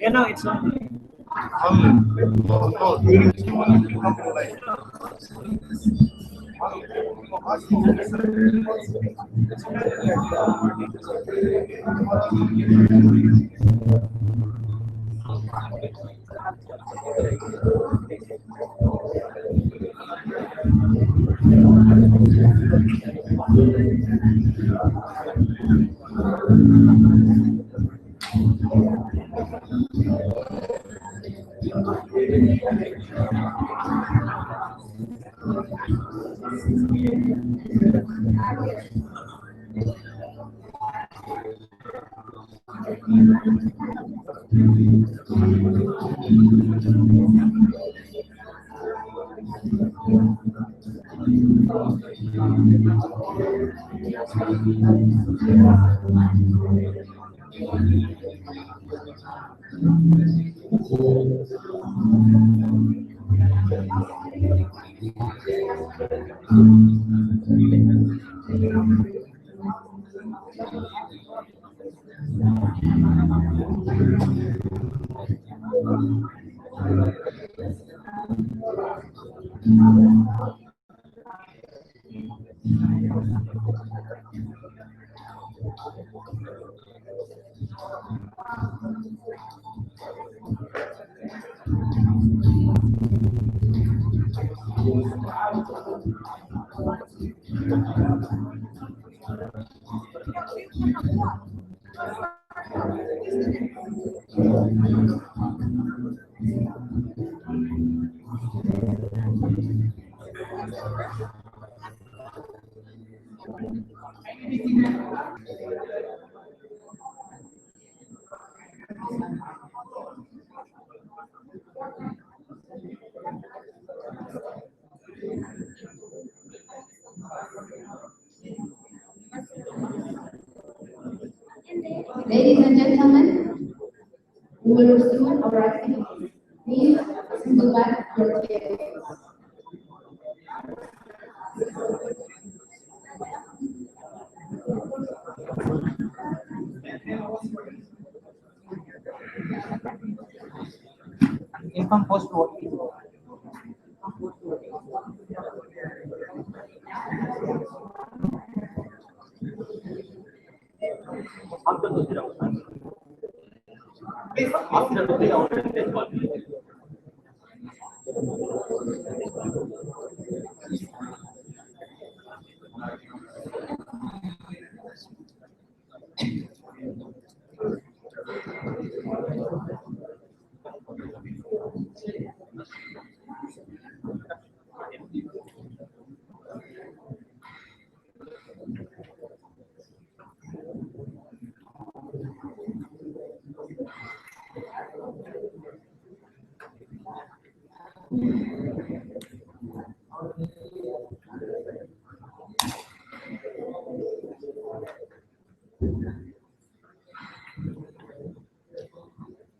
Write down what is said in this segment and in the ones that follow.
Yeah, no, it's not. Ladies and gentlemen, we will resume our activities. Please assemble back your chairs. Income post voting.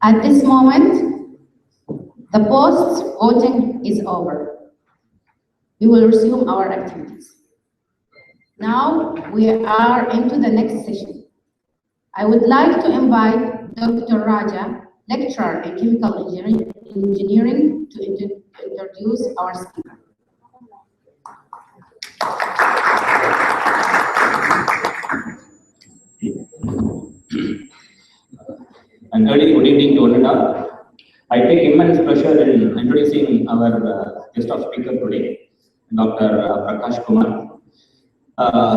At this moment, the post voting is over. We will resume our activities. Now we are into the next session. I would like to invite Dr. Raja, lecturer in chemical engineering, to introduce our speaker. An early good evening to one and all. I take immense pleasure in introducing our guest of speaker today, Dr. Prakash Kumar.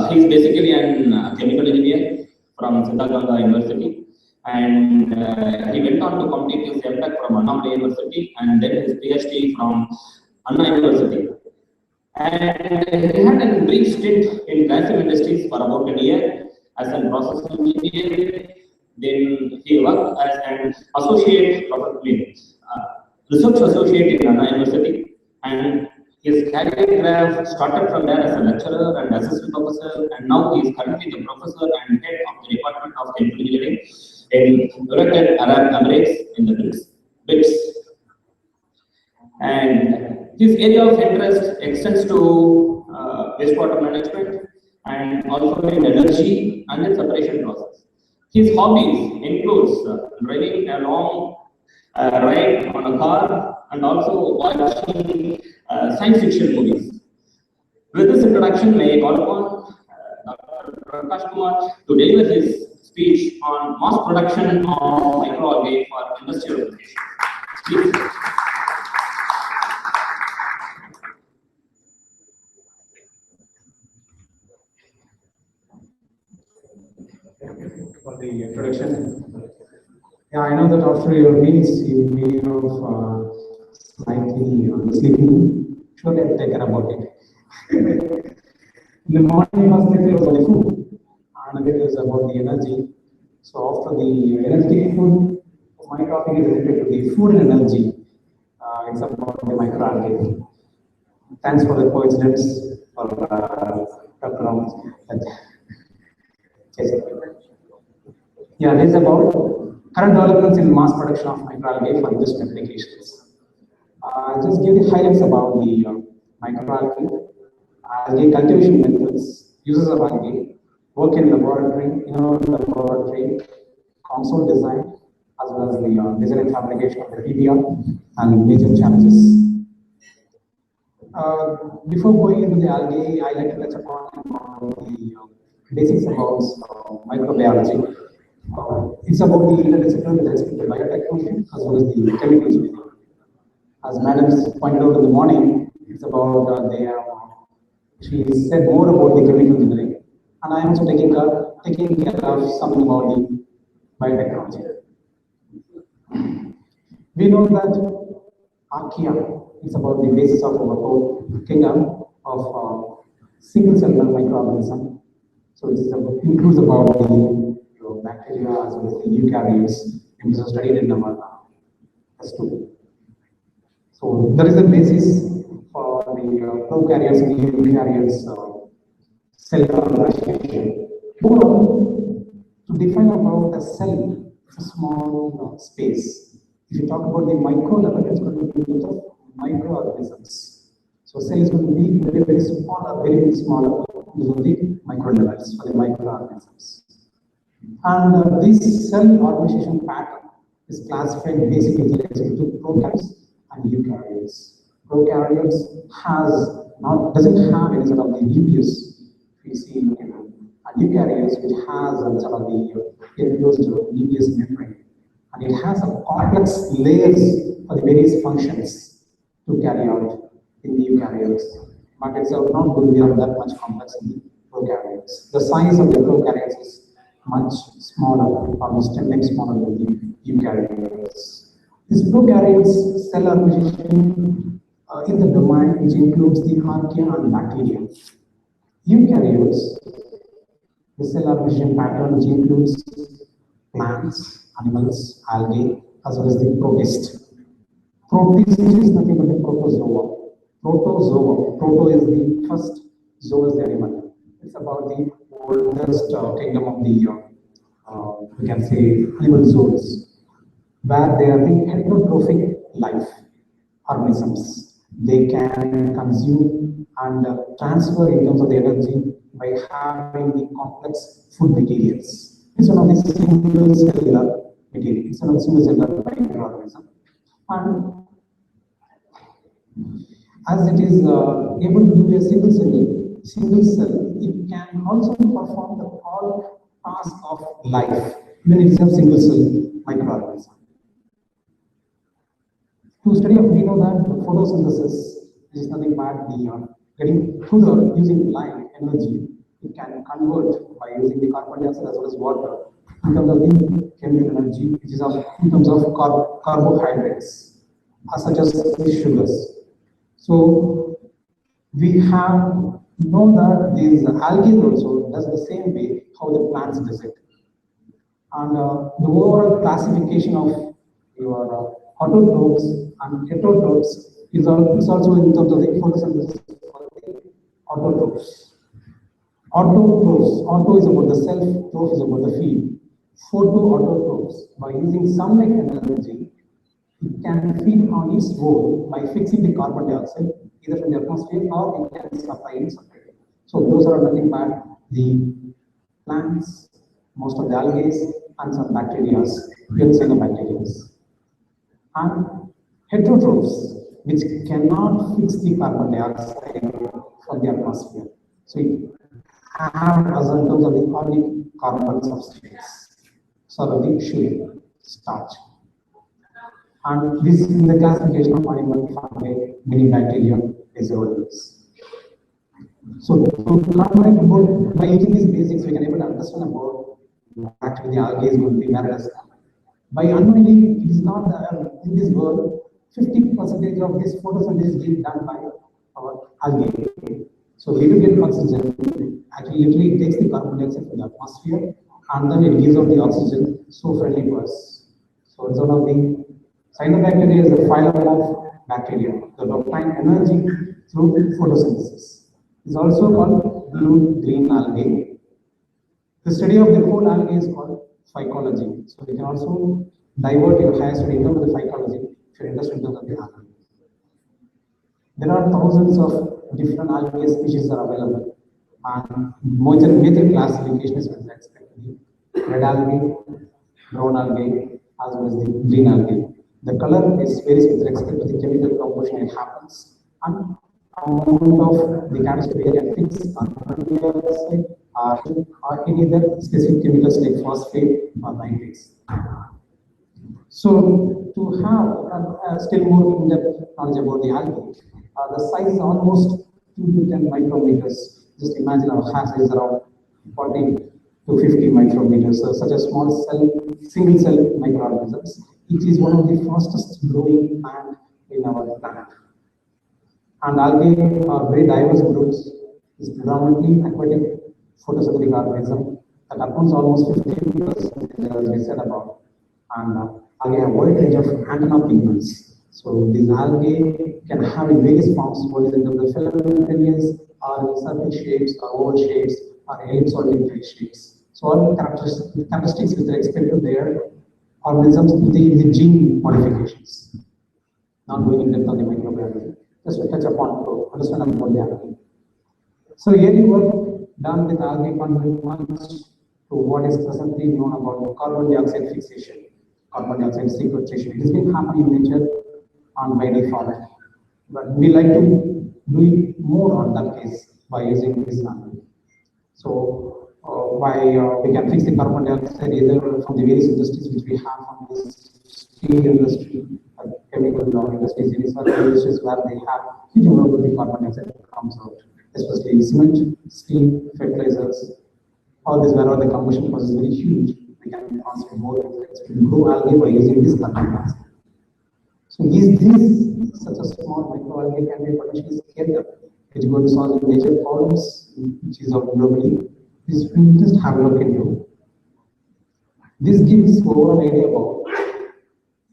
He is basically a chemical engineer from Siddhartha University, and he went on to complete his MTech from Anna University and then his PhD from Anna University. And he had a brief stint in graphene industries for about a year as a process engineer. Then he worked as an associate research associate in Anna University, and his career graph started from there as a lecturer and assistant professor, and now he is currently the professor and head of the Department of Chemical Engineering in United Arab Emirates in the BRICS. And his area of interest extends to wastewater management and also in energy and in separation process. His hobbies includes driving a long ride on a car and also watching science fiction movies. With this introduction, may I call upon Dr. Prakash Kumar to deliver his speech on mass production of microalgae for industrial applications. Please. For the introduction. Yeah, I know that after your meals you may have slightly sleeping. Surely I've taken about it. In the morning, first lecture was about the food, and it was about the energy. So after the energy food, my topic is related to the food and energy. It's about the microalgae. Thanks for the coincidence for Dr. Ramos. Yeah, this is about current developments in mass production of microalgae for industrial applications. I'll just give the highlights about the microalgae, algae cultivation methods, uses of algae, work in laboratory, laboratory, console design, as well as the design and fabrication of the PBR and major challenges. Before going into the algae, I like to touch upon the basics about microbiology. It's about the interdisciplinary with respect to biotechnology as well as the chemical engineering. As Madam pointed out in the morning, it's about she said more about the chemical engineering, and I am also taking care of something about the biotechnology. We know that archaea is about the basis of our whole kingdom of single cellular microorganism. So it includes about the bacteria as well as the eukaryotes, which are studied in our S2. So there is a basis for the prokaryotes and the eukaryotes cell organization. Moreover, to define about a cell, it's a small space. If you talk about the micro level, it's going to be of microorganisms. So cell is going to be very, very small, very smaller than the micro levels for the microorganisms. And this cell organization pattern is classified basically into prokaryotes and eukaryotes. Prokaryotes doesn't have any sort of the nucleus we see in and eukaryotes, which has sort of the enclosed nucleus membrane, and it has a complex layers for the various functions to carry out in the eukaryotes. But it's not going to be that much complex in the prokaryotes. The size of the prokaryotes is much smaller, almost 10 times smaller than the eukaryotes. This prokaryotes cell organization in the domain which includes the archaea and bacteria. Eukaryotes, the cell organization pattern which includes plants, animals, algae, as well as the protist. Protist is nothing but a protozoa. Protozoa. Proto is the first, zoa is the animal. It's about the oldest kingdom of the, we can say, animal zoos, where they are the heterotrophic life organisms. They can consume and transfer in terms of the energy by having the complex food materials. It's one of the single cellular material. It's one of the single cellular microorganism. And as it is able to do a single cell, it can also perform the all tasks of life, even if it's a single cell microorganism. To study of, we know that the photosynthesis is nothing but the getting food using light energy. It can convert by using the carbon dioxide as well as water in terms of the chemical energy, which is in terms of carbohydrates, such as sugars. So we have known that these algae also does the same way how the plants does it. And the overall classification of your autotrophs and heterotrophs is also in terms of the photosynthesis for the autotrophs. Autotrophs, auto is about the self, troph is about the feed. Photoautotrophs, by using sunlight energy, it can feed on its own by fixing the carbon dioxide either from the atmosphere or it can supply in separately. So those are nothing but the plants, most of the algae, and some bacteria, pure cyanobacteria. And heterotrophs, which cannot fix the carbon dioxide from the atmosphere. So it have as in terms of the organic carbon substrates, sort of the sugar, starch. And this in the classification of animal fungi, many bacteria, azoles. So to collaborate about by using these basics, we can able to understand about what actually the algae is going to be where it has come. By unknowingly, it is not in this world, 50% of this photosynthesis is being done by our algae. So we do get oxygen. Actually, literally, it takes the carbon dioxide from the atmosphere and then it gives out the oxygen so friendly to us. So it's one of the cyanobacteria is a phylum of bacteria that obtain energy through photosynthesis. It's also called blue-green algae. The study of the whole algae is called phycology. So we can also divert your higher study into the phycology if you're interested in the algae. There are thousands of different algae species that are available, and major classifications with respect to the red algae, brown algae, as well as the green algae. The color is varies with respect to the chemical composition it happens, and amount of the characteristic area fixed on carbon dioxide or any other specific chemicals like phosphate or nitrates. So to have still more in-depth knowledge about the algae, the size is almost 2 to 10 micrometers. Just imagine our hair size is around 40 to 50 micrometers. So such a small cell, single cell microorganisms. It is one of the fastest growing plant in our planet. And algae are very diverse groups. It's predominantly aquatic photosynthetic organism that accounts almost 50% as we said about. And algae have a wide range of antenna pigments. So these algae can have in various forms, whether in terms of filamentous or circle shapes or oval shapes or ellipse or elliptic shapes. So all characteristics with respect to their organisms with the gene modifications. Not going in depth on the microbiology, just to touch upon to understand about the algae. So here you work done with algae conversions to what is presently known about carbon dioxide fixation, carbon dioxide sequestration. It has been happening in nature on by default, but we like to do it more on that case by using this algae. So we can fix the carbon dioxide either from the various industries which we have from this steel industry, chemical industries, industries where they have huge amount of the carbon dioxide that comes out, especially cement, steel, fertilizers. All this where the combustion process is very huge. We can transfer more to grow algae by using this carbon dioxide. So is such a small microalgae can be potentially scaled up, which is going to solve major problems which is of globally. This we just have a look into. This gives overall idea about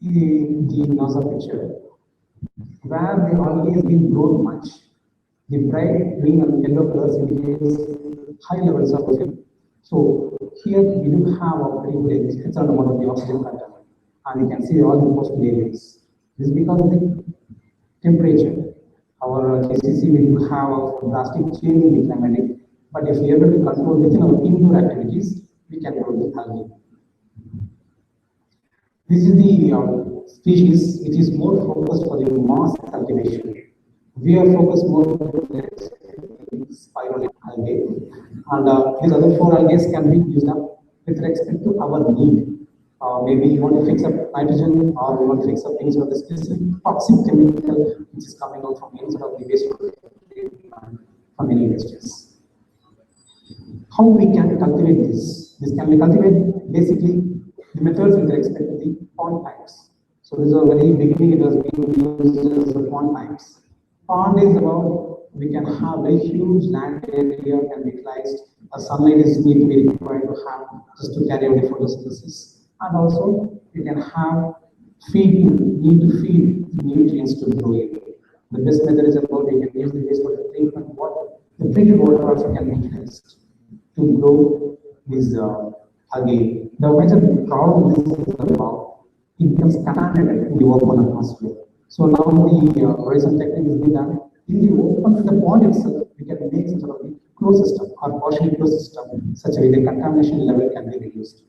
the NASA picture, where the algae has been grown much. The bright green and yellow colors indicates high levels of oxygen. So here we do have a very good excellent amount of the oxygen content, and you can see all the possible areas. This is because of the temperature. Our GCC we do have a drastic change in the climatic. But if we are able to control within our indoor activities, we can grow the algae. This is the species which is more focused for the mass cultivation. We are focused more on the spiral algae, and these other 4 algae can be used up with respect to our need. Maybe you want to fix up nitrogen, or you want to fix up things with the specific toxic chemical which is coming out from inside of the waste from any industries. How we can cultivate this? This can be cultivated basically the methods with respect to the pond types. So this is a very beginning it was being used as the pond types. Pond is about we can have a huge land area can be utilized. Sunlight is need to be required to have just to carry out the photosynthesis, and also you can have need to feed nutrients to grow it. The best method is about you can use the wastewater treatment water. The treated water also can be utilized to grow these algae. The major problem is about it becomes contaminated in the open atmosphere. So now the horizon technique is being done in the open, in the pond itself, we can make some sort of a closed system or partially closed system, such a way the contamination level can be reduced.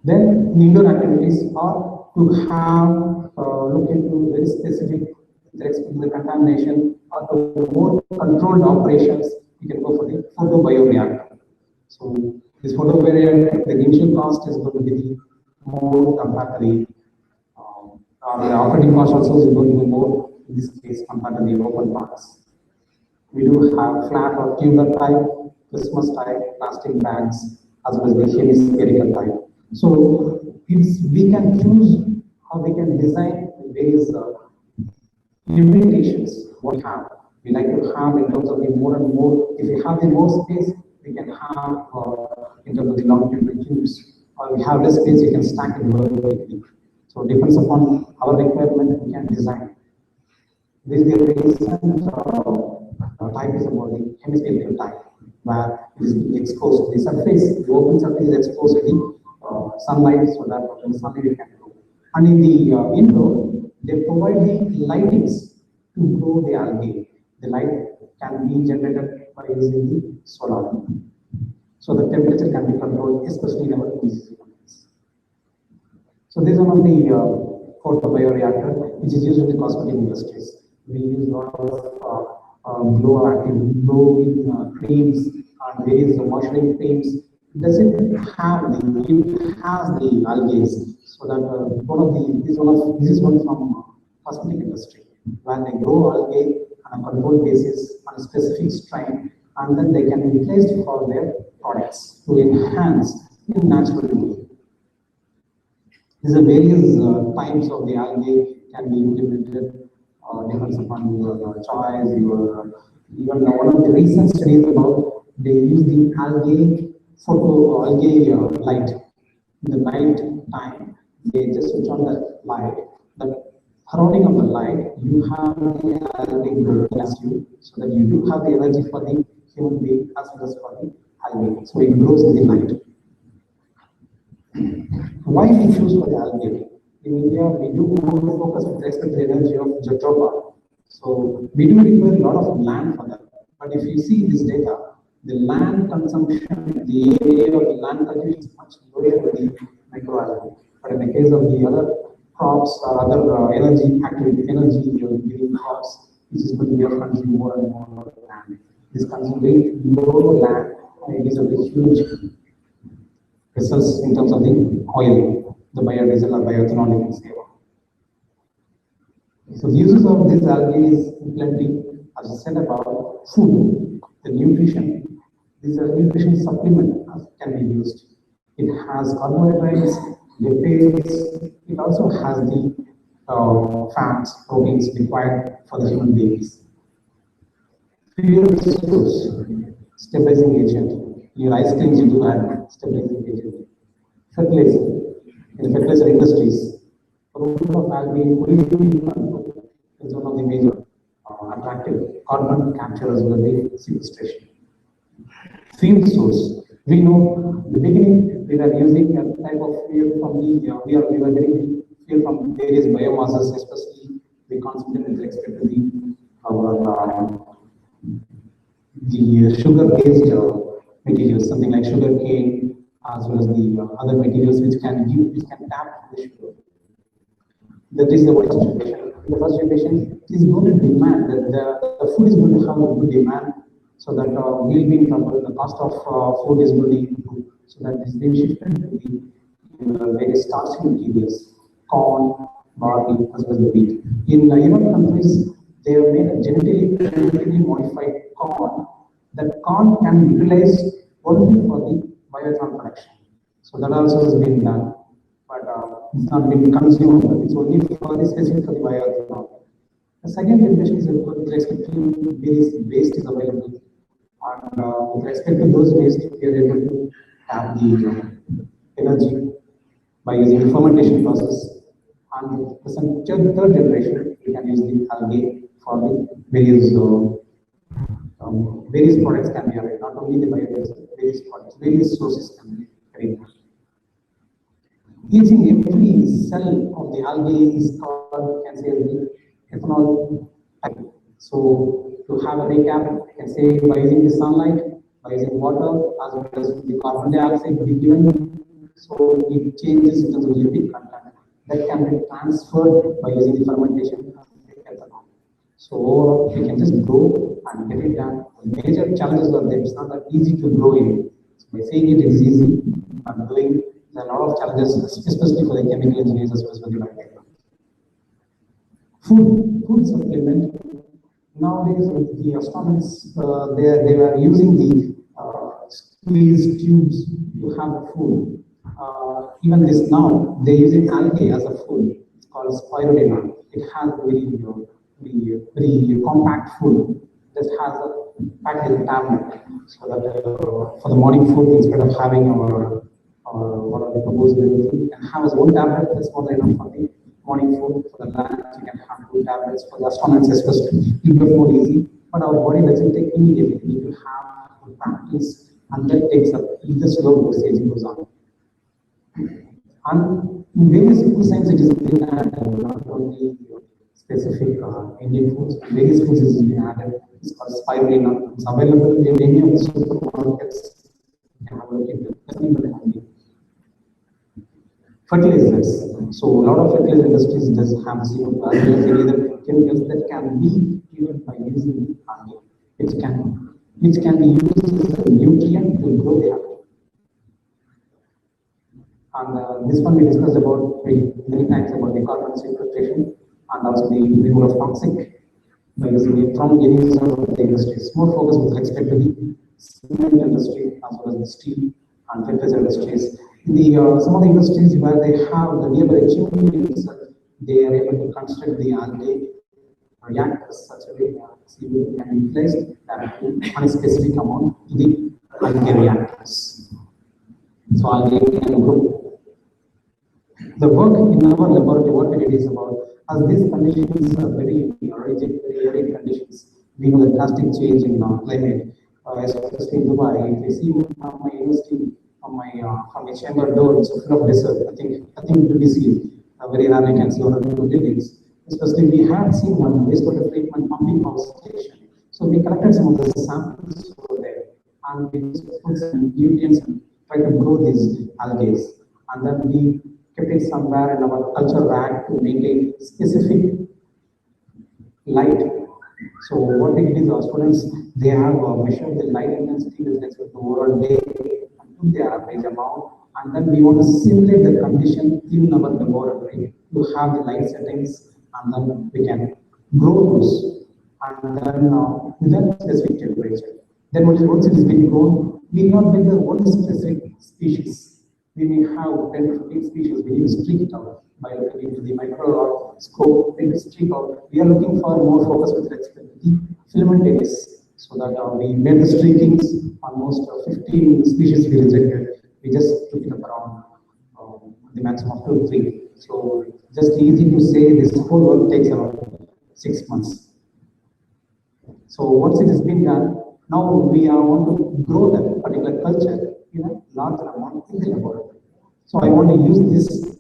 Then the indoor activities are to have look into very specific with respect to the contamination or to more controlled operations. You can go for the photobioreactor. So this photobioreactor, the initial cost is going to be the more compared to the the operating cost also is going to be more in this case compared to the open parts. We do have flat or tubular type, Christmas type, plastic bags, as well as the hemispherical type. So we can choose how we can design various limitations what we have. We like to have in terms of the more and more, if we have the more space, we can have in terms of the longitudinal tubes, or we have less space, we can stack it vertically. So it depends upon our requirement, we can design. This is the recent type is about the hemispherical type, where it is exposed to the surface, the open surface is exposed to the sunlight, so that when the sunlight can grow. And in the indoor, they provide the lightings to grow the algae. The light can be generated by using the solar. So the temperature can be controlled, especially in our PCC units. So this is one of the photobioreactor, which is used in the cosmetic industries. We use a lot of glowing creams and various moisturizing creams. Does it have the? It has the algae. So that this is one from cosmetic industry, where they grow algae on a controlled basis on a specific strain, and then they can be placed for their products to enhance the natural way. These are various types of the algae can be implemented, depends upon your choice. Even one of the recent studies about they use the algae light in the night time. They just switch on the light. The surrounding of the light, you have the algae grows you, so that you do have the energy for the human being as well as for the algae. So it grows in the light. Why we choose for the algae? In India, we do focus with respect to the energy of jojoba. So we do require a lot of land for that. But if you see this data, the land consumption, the area of the land cultivation is much lower than the microalgae. But in the case of the other crops or other energy giving crops, which is going to be consuming more and more land. This consumes very low land, and it is a very huge results in terms of the oil, the biodiesel or bioethanol you can say. So the uses of this algae is plenty, as I said about food, the nutrition. This nutrition supplement can be used. It has carbohydrates, lipids. It also has the fats, proteins required for the human beings. Fuel source, stabilizing agent. Your ice creams you do add stabilizing agent. Fertilizer. In the fertilizer industries, the role of algae is one of the major attractive carbon capture as well as the sequestration. Fuel source. We know in the beginning we were using a type of fuel from the we were getting fuel from various biomasses, especially we concentrate with respect to the sugar-based materials, something like sugar cane, as well as the other materials which can tap the sugar. That is the first situation. In the first situation, it is going to demand that the food is going to have a good demand, so that we'll be in trouble. The cost of food is going to improve, so that this being shifted to the various starchy materials, corn, barley, as well as the wheat. In European countries, they have made a genetically modified corn. That corn can be utilized only for the bioethanol production. So that also has been done, but it's not been consumed. It's only for the specific for the bioethanol. The second generation is with respect to various waste is available, and with respect to those waste, we are able to have the energy by using the fermentation process. And the third generation, we can use the algae for the various products can be available, not only the biodiesel, various products, various sources can be available. Each and every cell of the algae is called, can say, the ethanol type. So to have a recap, I can say by using the sunlight, by using water, as well as the carbon dioxide we given, so it changes in terms of lipid content that can be transferred by using the fermentation of the ethanol. So overall, we can just grow and get it done. The major challenges are that it's not that easy to grow in. So by saying it is easy, but doing there are a lot of challenges, especially for the chemical engineers as well as for the biotech. Food supplement. Nowadays, with the astronomers, they were using the squeeze tubes to have food. Even this now, they're using algae as a food. It's called spirulina. It has very compact food. Just has a packed in a tablet, so that for the morning food, instead of having our what are the proposed everything, you can have as one tablet. That's more than enough for the morning food. For the lunch, you can have 2 tablets. For the astronauts, especially, it becomes more easy. But our body doesn't take immediately. We need to have to practice, and that takes up the slow dosage goes on. And in various food science, it is being added, not only specific Indian foods, various foods is being added. It's called spirulina. It's available in any of the supermarkets. You can have a look into it. Fertilizers. So a lot of fertilizer industries does have zero as well as any other chemicals that can be given by using algae, which can be used as a nutrient to grow the algae. And this one we discussed about many times about the carbon sequestration and also the removal of toxic by using it from any of the industries. More focus with respect to the cement industry as well as the steel and fertilizer industries. Some of the industries where they have the nearby chimneys, they are able to construct the algae reactors such a way that CO2 can be placed directly on a specific amount to the algae reactors. So algae can grow. The work in our laboratory, what we did is about, as these conditions are very arid conditions, we know the drastic change in climate, especially in Dubai. If you see from my university, from my chamber door, it's full of desert. Nothing to be seen. Very rarely can see one or two buildings. Especially we had seen one wastewater treatment pumping power station. So we collected some of the samples over there, and we just put some nutrients and try to grow these algae. And then we kept it somewhere in our culture rack to maintain specific light. So what we did is our students, they have measured the light intensity with respect to overall day and the average amount, and then we want to simulate the condition in our laboratory to have the light settings, and then we can grow those, and then with that specific temperature. Then once it is being grown, we not build the one specific species. We may have 10 to 15 species. We need to streak it out by looking into the microscope. We need to streak out. We are looking for more focus with respect to the filament areas, so that we made the streakings. Almost 15 species we rejected. We just took it up around the maximum of 2 to 3. So just easy to say, this whole work takes around 6 months. So once it has been done, now we want to grow that particular culture in a larger amount in the laboratory. So I want to use this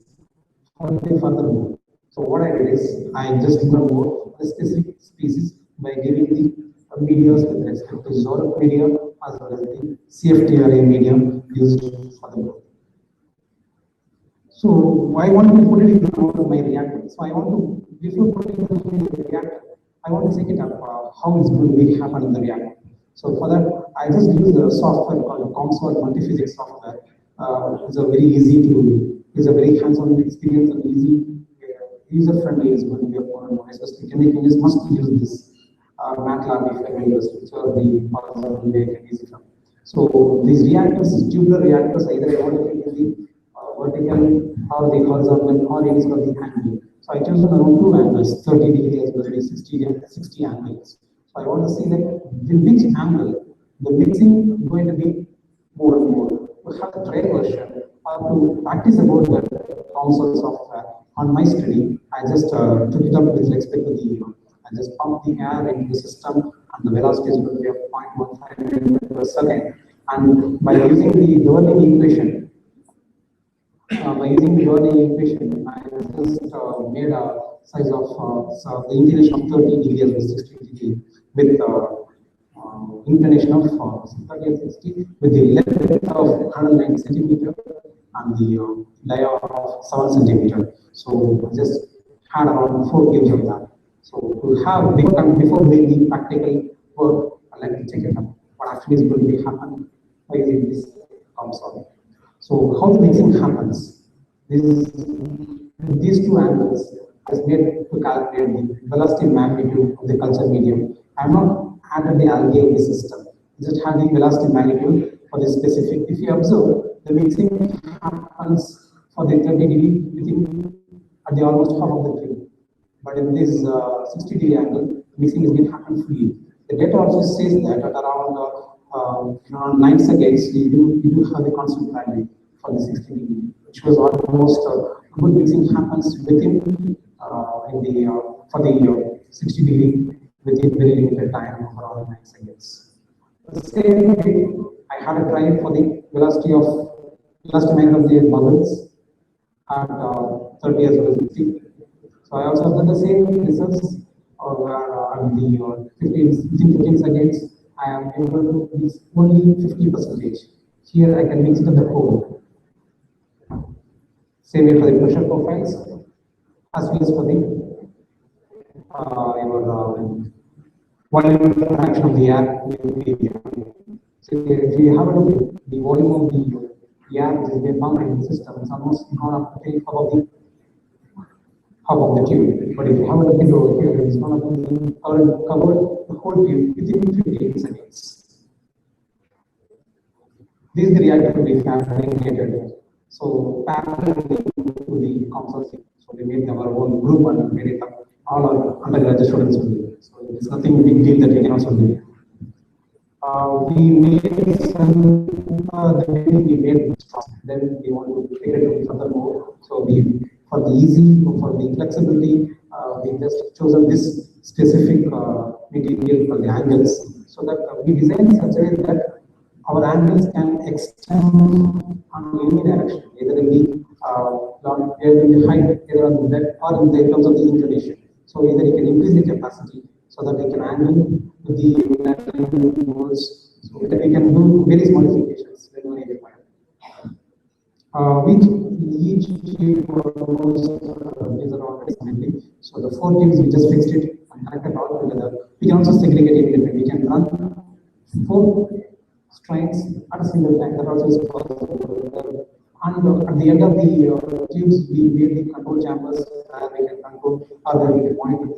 furthermore. So what I did is I just grew more the specific species by giving the medias with respect to Zork media as well as the CFTRA medium used for the growth. So I want to put it in one of my reactor. So I want to, before putting it in the reactor, I want to check it up how it's going to be happen in the reactor. So for that, I just use a software called ComSort multiphysics software. It's a very easy to, it's a very hands-on experience and easy, user-friendly is going to be a more, especially chemicals must use this MATLAB if I use, which are the possible way can use it. So these reactors, tubular reactors, either I want to use the vertical or the horizontal or it is for the angle. So I choose around 2 angles, 30 degrees as well as 60 angles. So I want to see that in which angle the mixing is going to be more and more. To have a trial version or to practice about the console software on my study, I just took it up with respect to the, I just pumped the air into the system and the velocity is going to be of 0.15 meters per second. And by using the governing equation, I just made a size of so the inclination of 30 degrees with 60 degree with inclination of 30 and 60 with the length of 109 centimeter and the layer of 7 centimeter. So just had around 4 gigs of that. So to have before doing the practical work, I'd like to check it out. What actually is going to be happen by using this console. So how the mixing happens? These two angles is made to calculate the velocity magnitude of the culture medium. I have not added the algae in the system. Just have the velocity magnitude for the specific. If you observe, the mixing happens for the 30 degree within at the almost half of the tree. But in this 60 degree angle, mixing is going to happen freely. The data also says that at around 9 seconds, you do have a constant value for the 60 degree, which was almost good mixing happens within for the 60 degree within very limited time of around 9 seconds. The same way, I had a try for the velocity magnitude of the bubbles at 30 as well as 60. So I also have done the same results where at the 15 seconds, I am able to mix only 50%. Here I can mix it at the whole. Same way for the pressure profiles, as well as for the volume fraction of the air. So if you have a look at the volume of the air which is being pumped in the system, it's almost gone up to take half of the tube. But if you have a look at over here, it's going to cover the whole tube within 15 seconds. This is the reactor we have created. So parallel to the consortium. So we made our own group and made it up. All our undergraduate students will do it. So it's nothing big deal that we can also do. We made some we made then we want to take it furthermore. So we for the easy, for the flexibility, we just chosen this specific material for the angles, so that we design such a way that our angles can extend on any direction, either in the height, either on the depth, or in terms of the inclination. So either you can increase the capacity so that we can angle the walls, so that we can do various modifications when we require. Each tube was is around approximately. So the 4 tubes we just fixed it and connected all together. We can also segregate it independently. We can run 4 strains at a single time. That also is possible. And at the end of the tubes, we made the control chambers where we can control or where we can monitor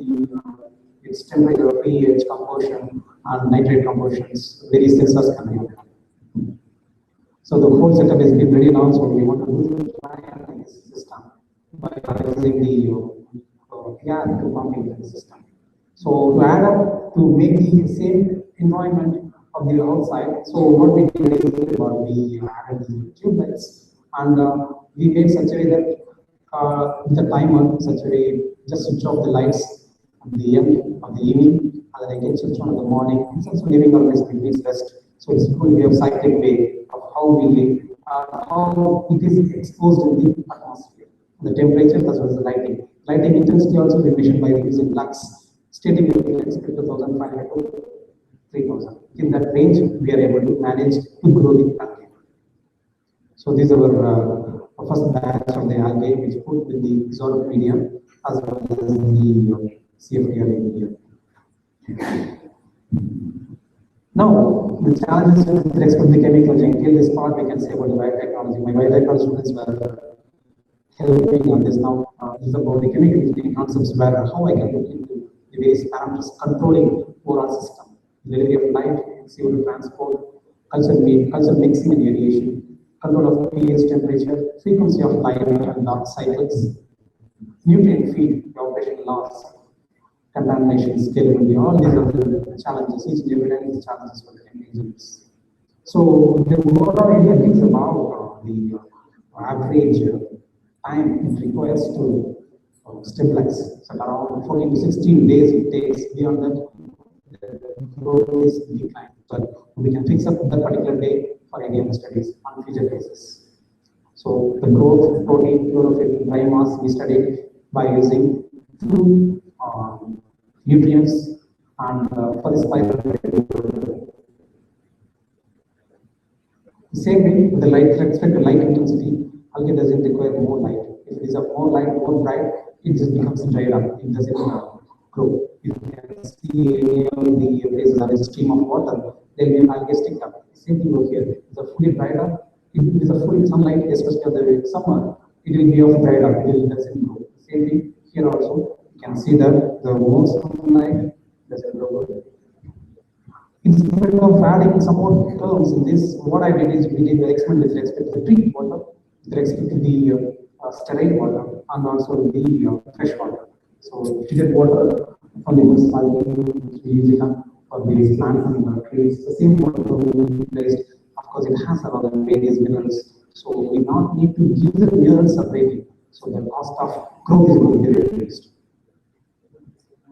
its temperature, pH, composition, and nitrate compositions. Various sensors can be on. So the whole setup is ready now. So we want to use this system by using the air to pump into the system. So to add up to make the same environment of the outside. So what we did is we added the tube lights. And we made such a way that the timer, such a way, just switch off the lights at the end of the evening, and then again switch on in the morning. It's also giving our needs rest. So it's going to be a cyclic way of how we live, how it is exposed in the atmosphere, the temperature as well as the lighting. Lighting intensity also be measured by using lux, stating the 2,500 to 3,000. In that range, we are able to manage to grow the algae. So these are our first batch of the algae which put with the dissolved medium as well as the CFTR medium. Now, the challenges with respect to the chemical engineering. Till this part, we can say about the biotechnology. My biotechnology students were helping on this now. This is about the chemical engineering concepts where how I can look into the various parameters controlling overall system, delivery of light, CO2 transport, culture mixing and radiation, control of pH, temperature, frequency of light and dark cycles, nutrient feed, the operation loss, contamination, scalability, all these are the challenges. Each dividend is challenges for the engineers. So the overall idea thinks about the average time it requires to stabilize. So around 14 to 16 days it takes. Beyond that, the growth is decline. So we can fix up that particular day for ADM studies on future basis. So the growth, protein, chlorophyll, dry mass we studied by using through nutrients and for the spiral. The same way, with the light, with respect to light intensity, algae doesn't require more light. If it is a more light, more bright, it just becomes dried up. It doesn't grow. You can see any of the places there is a stream of water, there will be an algae stick up. Same thing over here. It's a fully dried up. If it is a full sunlight, especially in the summer, it will be of dried up. It doesn't grow. Same thing here also. You can see that the more sunlight doesn't grow. Instead of adding some more terms in this, what I did is we did the experiment with respect to the treated water, with respect to the sterile water, and also the fresh water. So treated water from the municipality, which we use it for various plants and trees. The same water will be placed. Of course, it has a lot of various minerals, so we not need to use the minerals separately. So the cost of growth is going to be reduced.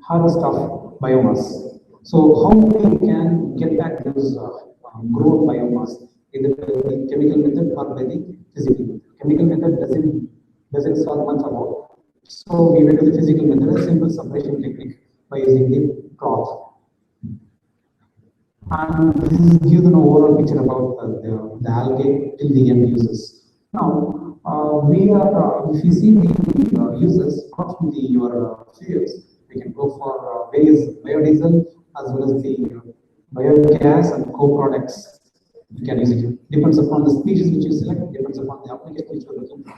Harvest of biomass. So how we can get back those growth biomass, either by the chemical method or by the physical method. Chemical method doesn't solve much about. So we went to the physical method, a simple separation technique by using the cloth. And this is gives an overall picture about the algae till the end users. Now we are if you see the users not from the your fuels, we can go for various biodiesel as well as the biogas and co-products. You can use it. Depends upon the species which you select, depends upon the application which you are looking for.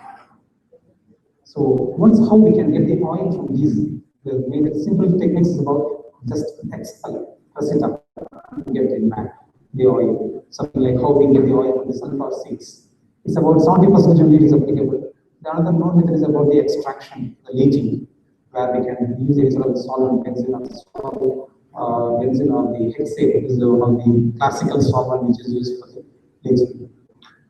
So once how we can get the oil from these, the main simple techniques is about just expel, press it up, and get it back, the oil. Something like how we get the oil from the sunflower seeds. It's about 70% only is applicable. The another known method is about the extraction, the leaching, where we can use a sort of solvent, benzene or benzene or the hexane is one of the classical solvent which is used for the leaching.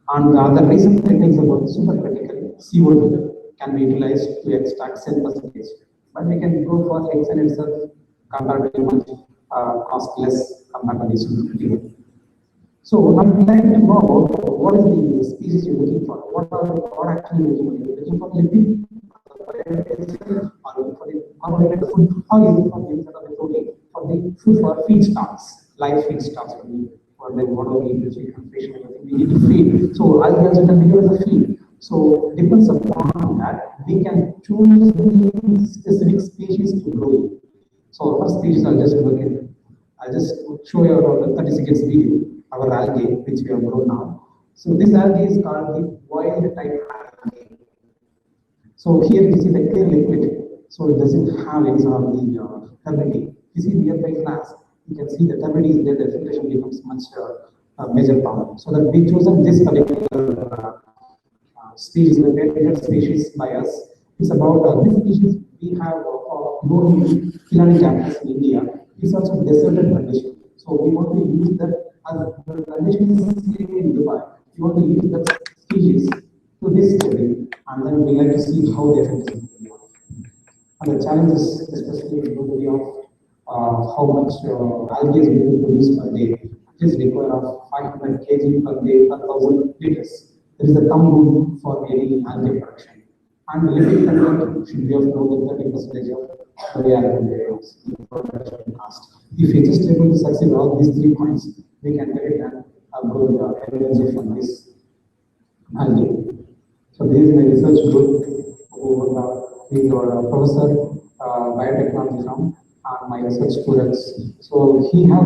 And the other recent techniques about supercritical CO2 can be utilized to extract cell percentage. But we can go for hexane itself comparatively much cost less compared to the supercritical. So I would like to know about what is the species you're looking for. What actually you're looking for? Lipid, or looking for the carbohydrate food, or you look for the protein for the food for feedstocks, live feedstocks for the water we eat, chicken, fish, everything we need to feed. So algae also can be used as a feed. So depends upon that we can choose the specific species to grow. So our species are just working. I'll just show you about the 30 seconds video, our algae, which we have grown now. So this algae is called the wild type algae. So here you see the clear liquid. So it doesn't have any sort of the turbidity. You see nearby flask, you can see the turbidity is there, the filtration becomes much major problem. So that we chosen this particular species, the favorite species by us. It's about this species we have known Kilani campus in India. It's also deserted condition. So we want to use that as the condition is in Dubai. We want to use that species to this study, and then we like to see how they affect it. And the challenges, especially in the of how much algae is being produced per day. It is required of 500 kg per day per 1,000 liters. There is a thumb rule for any algae production. And the lipid content should be of more than 30% of the production cost. If we just able to succeed all these 3 points, we can get it and grow the energy from this algae. So this is my research group who is our professor biotechnology from my research students. So he has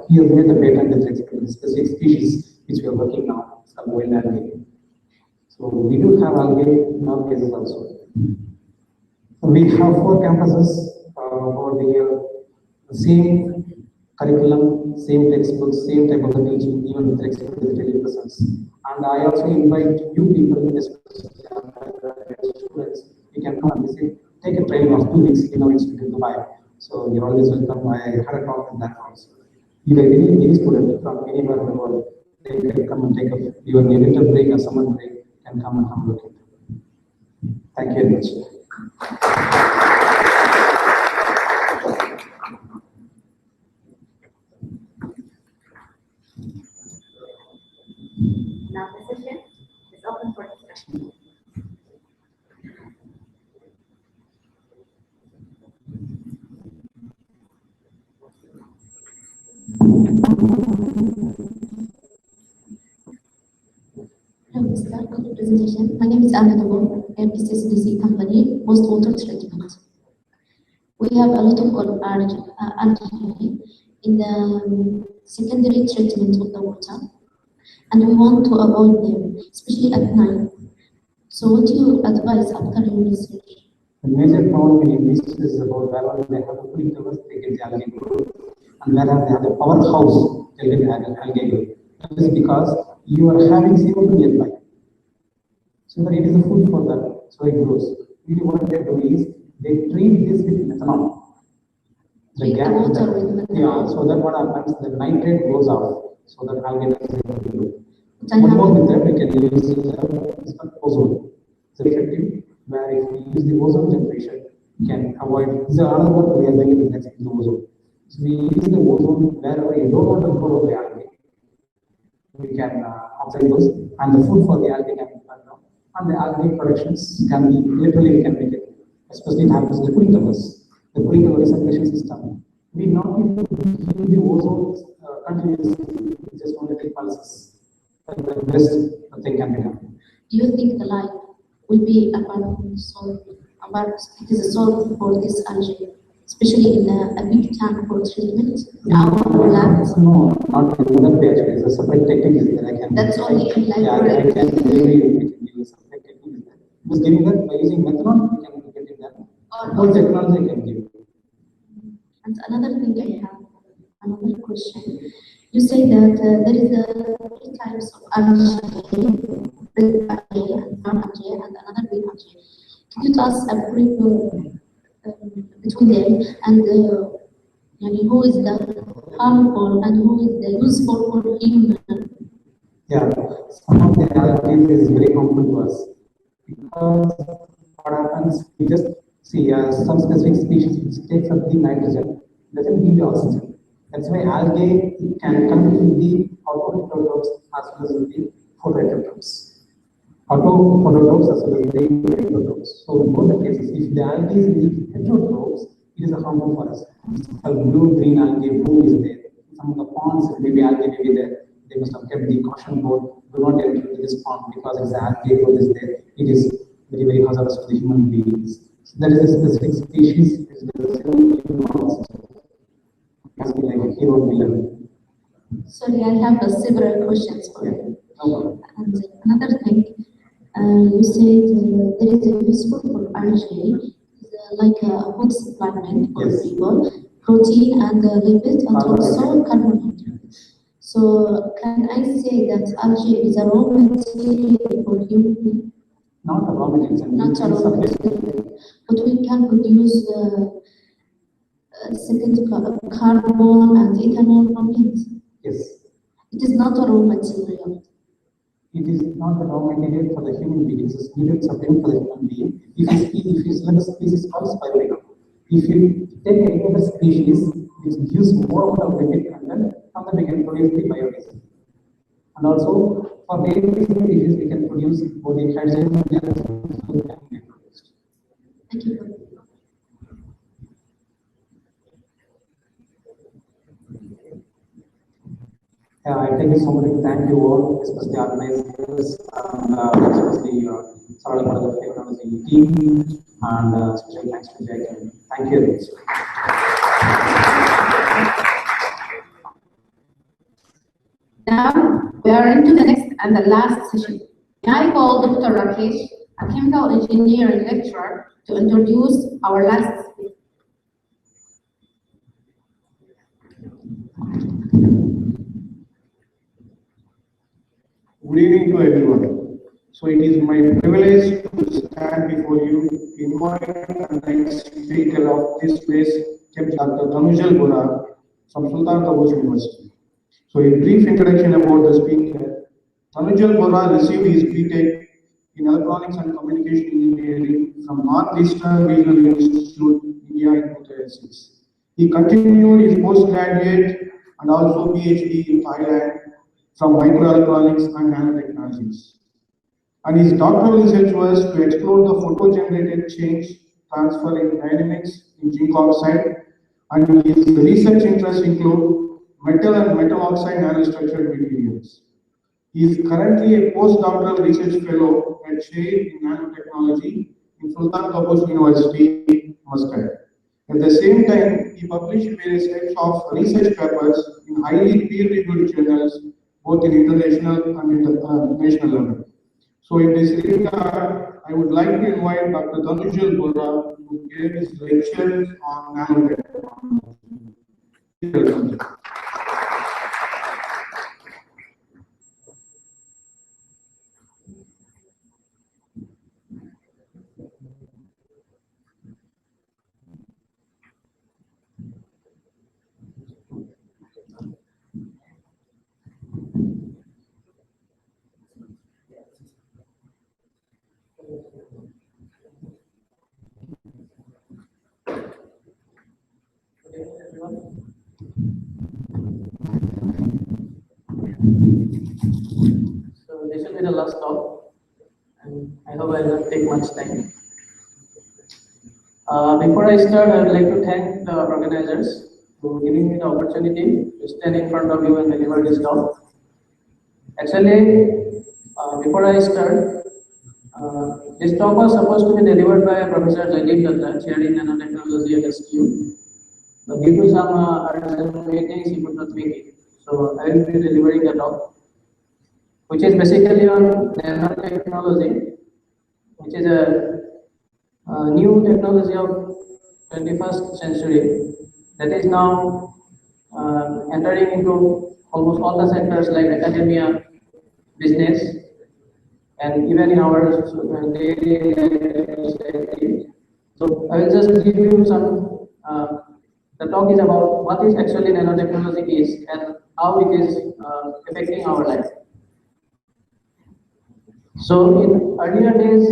made the patent with respect to the specific species which we are working on. It's called wild algae. So we do have algae in our cases also. So we have 4 campuses over the year, the same curriculum, same textbooks, same type of teaching, even with respect to the telepresence. And I also invite you people, especially students, you can come and visit, take a training of 2 weeks in our institute in Dubai. So you're always welcome. I had a talk with that also. Either any student from anywhere in the world, they can come and take your winter break or summer break and come and have a look at it. Thank you very much. Now the session is open for discussion. Hello, Mr. Good presentation. My name is Anna Dubo, MSSDC company, wastewater treatment. We have a lot of algae in the secondary treatment of the water, and we want to avoid them, especially at night. So what do you advise after your research? The major problem in research is about wherever they have a cooling towers, they get the algae growth, and wherever they have a powerhouse, they get algae growth. That is because you are having CO2 nearby. So that it is a food for them, so it grows. Really what they do is they treat this with methanol. The gas, yeah, so that what happens, the nitrate goes off, so that algae doesn't grow. One more method we can use is ozone. It's effective where if we use the ozone generation, we can avoid. This is another one we are doing in the ozone. So we use the ozone wherever you don't want to grow the algae. We can observe those, and the food for the algae can be found now. And the algae productions can be literally we can make it, especially it happens in the cooling towers. The cooling tower recirculation system. We not need to use the ozone continuously, just only take pulses. The best thing can be done. Do you think the life will be a solve? It is a solve for this algae, especially in a big tank for treatment in our labs? No, not in that way actually. It's a separate technique is there. I can. That's only in laboratory. Yeah, I can really use a separate technique is there. Just giving that by using methanol, we can get it done. All technology I can give. And another thing I have, another question. You say that there is three types of algae, red algae and brown algae, and another green algae. Can you tell us a brief between them and who is the harmful and who is the useful for human? Yeah, some of the algae is very harmful to us because what happens, we just see some specific species which takes up the nitrogen, doesn't give the oxygen. That's why algae can come in the autophototropes as well as in the photoheterotropes. Autophototropes as well as the heterotropes. So in both the cases, if the algae is in the heterotropes, it is a harmful for us. Blue, green algae, blue is there. Some of the ponds, maybe algae may be there. They must have kept the caution board. Do not enter into this pond because it's algae growth is there. It is very, very hazardous to the human beings. So there is a specific species like hero villain. Sorry, I have several questions for you. Okay. And another thing, you said there is a useful for algae, like a food supplement for people, protein and lipid, and also carbohydrate. So can I say that algae is a raw material for human? Not a raw material. Not a raw material, but we can produce second carbon and ethanol from it. Yes. It is not a raw material. It is not a raw material for the human beings. It's needed supplement for the human being. If you select a species called spirulina, if you take any other species which gives more of the lipid content, from that we can produce the biodiesel. And also for various species we can produce both the hydrogen and the Thank you. I take this opportunity to thank you all, especially the organizers and especially Sarala part of the technology team, and special thanks to Jack. Thank you. Now we are into the next and the last session. May I call Dr. Rakesh, a chemical engineering lecturer, to introduce our last speaker. Good evening to everyone. So it is my privilege to stand before you in morning and next speaker of this place, Dr. Tanujal Gora from Sultan Qaboos University. So a brief introduction about the speaker. Tanujal Gora received his BTech in Electronics and Communication Engineering from Northeastern Regional Institute, India in 2006. He continued his postgraduate and also PhD in Thailand from microelectronics and nanotechnologies. And his doctoral research was to explore the photo-generated change transfer in dynamics in zinc oxide, and his research interests include metal and metal oxide nanostructured materials. He is currently a postdoctoral research fellow at Chair in Nanotechnology in Sultan Qaboos University, Muscat. At the same time, he published various types of research papers in highly peer-reviewed journals, both in international and national level. So in this regard, I would like to invite Dr. Dhanujal Bora to give his lecture on nanotechnology. Welcome. So this will be the last talk, and I hope I will not take much time. Before I start, I would like to thank the organizers for giving me the opportunity to stand in front of you and deliver this talk. Actually, before I start, this talk was supposed to be delivered by Professor Jaideep Datta, Chair in Nanotechnology at STU. But due to some urgent meetings, he could not make it. So I will be delivering the talk, which is basically on nanotechnology, which is a new technology of 21st century that is now entering into almost all the sectors like academia, business, and even in our daily life. So I will just give you some. The talk is about what is actually nanotechnology is and how it is affecting our life. So in earlier days,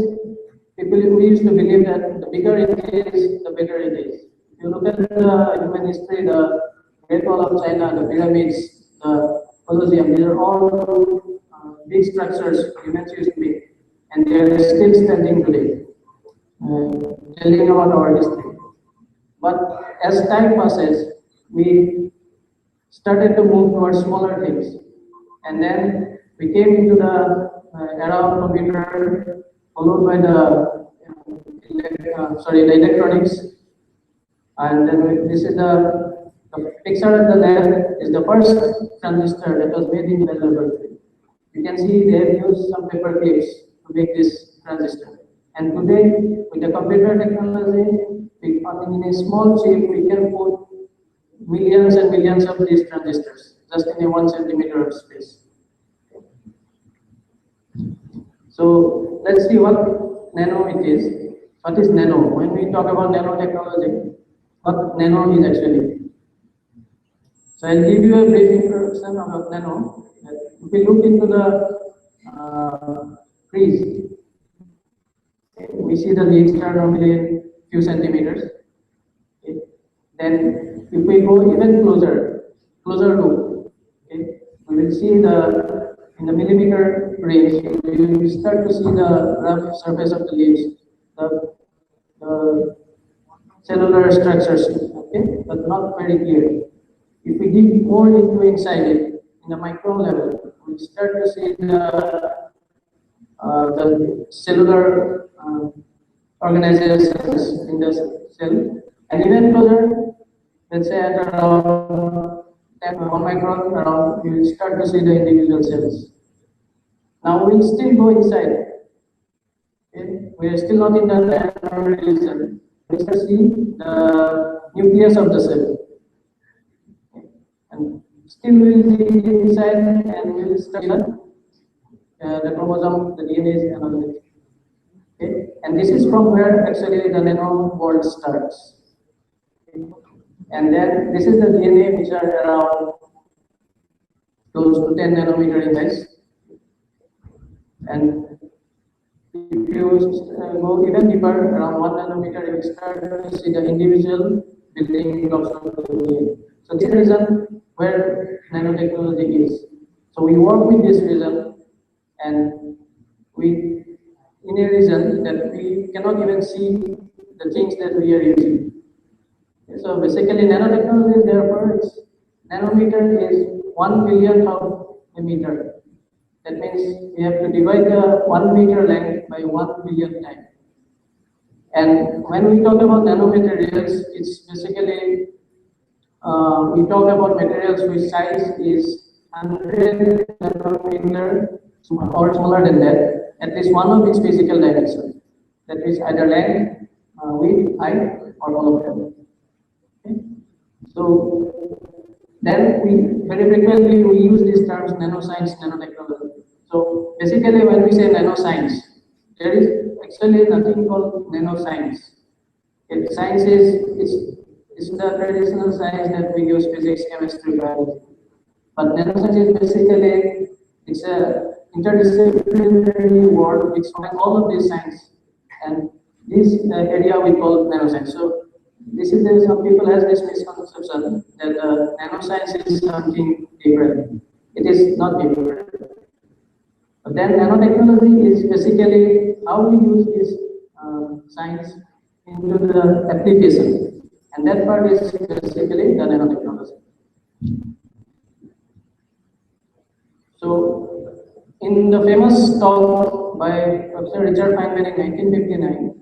people used to believe that the bigger it is, the better it is. If you look at the human history, the Great Wall of China, the pyramids, the Colosseum, these are all big structures humans used to make, and they are still standing today, telling about our history. But as time passes, we started to move towards smaller things, and then we came into the era of computer, followed by the electronics, and then this is the picture at the left is the first transistor that was made in the laboratory. You can see they have used some paper clips to make this transistor. And today, with the computer technology, in a small chip, we can put millions and millions of these transistors just in a 1 centimeter of space. So let's see what nano it is. What is nano? When we talk about nanotechnology, what nano is actually. So I'll give you a brief introduction about nano. If we look into the trees, we see the leaves are normally a few centimeters. Okay. Then if we go even closer to, okay, we will see in the millimeter range, we will start to see the rough surface of the leaves, the cellular structures, okay, but not very clear. If we dig more into inside it, in the micron level, we start to see the cellular organizations in the cell, and even closer, let's say at around 1 micron, around you will start to see the individual cells. Now we'll still go inside. Okay? We are still not in the nano cell. We start to see the nucleus of the cell. Okay? And still we will be inside and we will study the chromosome, the DNA, and all that. Okay? And this is from where actually the nano world starts. Okay? And then this is the DNA, which are around close to 10 nanometer in size. And if you go even deeper, around 1 nanometer, you will start to see the individual building blocks of the DNA. So this is the reason where nanotechnology is. So we work with this reason, and we in a reason that we cannot even see the things that we are using. Okay, so basically nanotechnology is therefore nanometer is 1 billionth of a meter. That means we have to divide the 1 meter length by 1 billion times. And when we talk about nanomaterials, it's basically we talk about materials whose size is 100 nanometer or smaller than that, at least one of its physical dimensions. That is either length, width, height, or all of them. Okay? So then we very frequently we use these terms nanoscience, nanotechnology. So basically when we say nanoscience, there is actually nothing called nanoscience. Science is the traditional science that we use physics, chemistry, biology. But nanoscience is basically it's a interdisciplinary word which combines all of these science, and this area we call nanoscience. So this is some people has this misconception that nanoscience is something different. It is not different. But then nanotechnology is basically how we use this science into the application, and that part is basically the nanotechnology. So, in the famous talk by Professor Richard Feynman in 1959,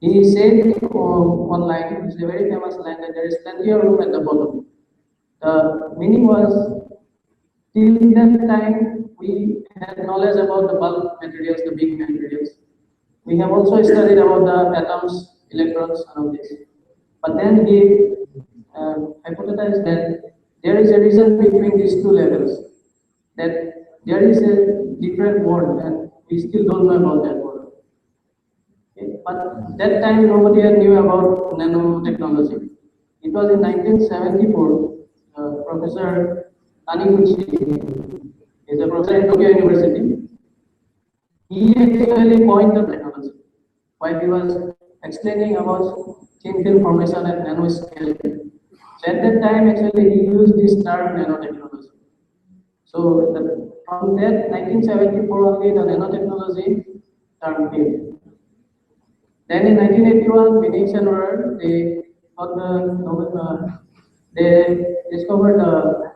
he said one line, it's a very famous line, that there is plenty of room at the bottom. The meaning was, till that time, we had knowledge about the bulk materials, the big materials. We have also studied about the atoms, electrons, and all this. But then he hypothesized that there is a reason between these two levels, that there is a different world, and we still don't know about that world. Okay? But that time nobody knew about nanotechnology. It was in 1974, Professor Taniguchi is a professor in Tokyo University. He actually coined the technology while he was explaining about thin film formation at nanoscale. So at that time, actually, he used this term nanotechnology. So from that 1974 only, the nanotechnology term came. Then in 1981, Phoenix and Ward, they discovered the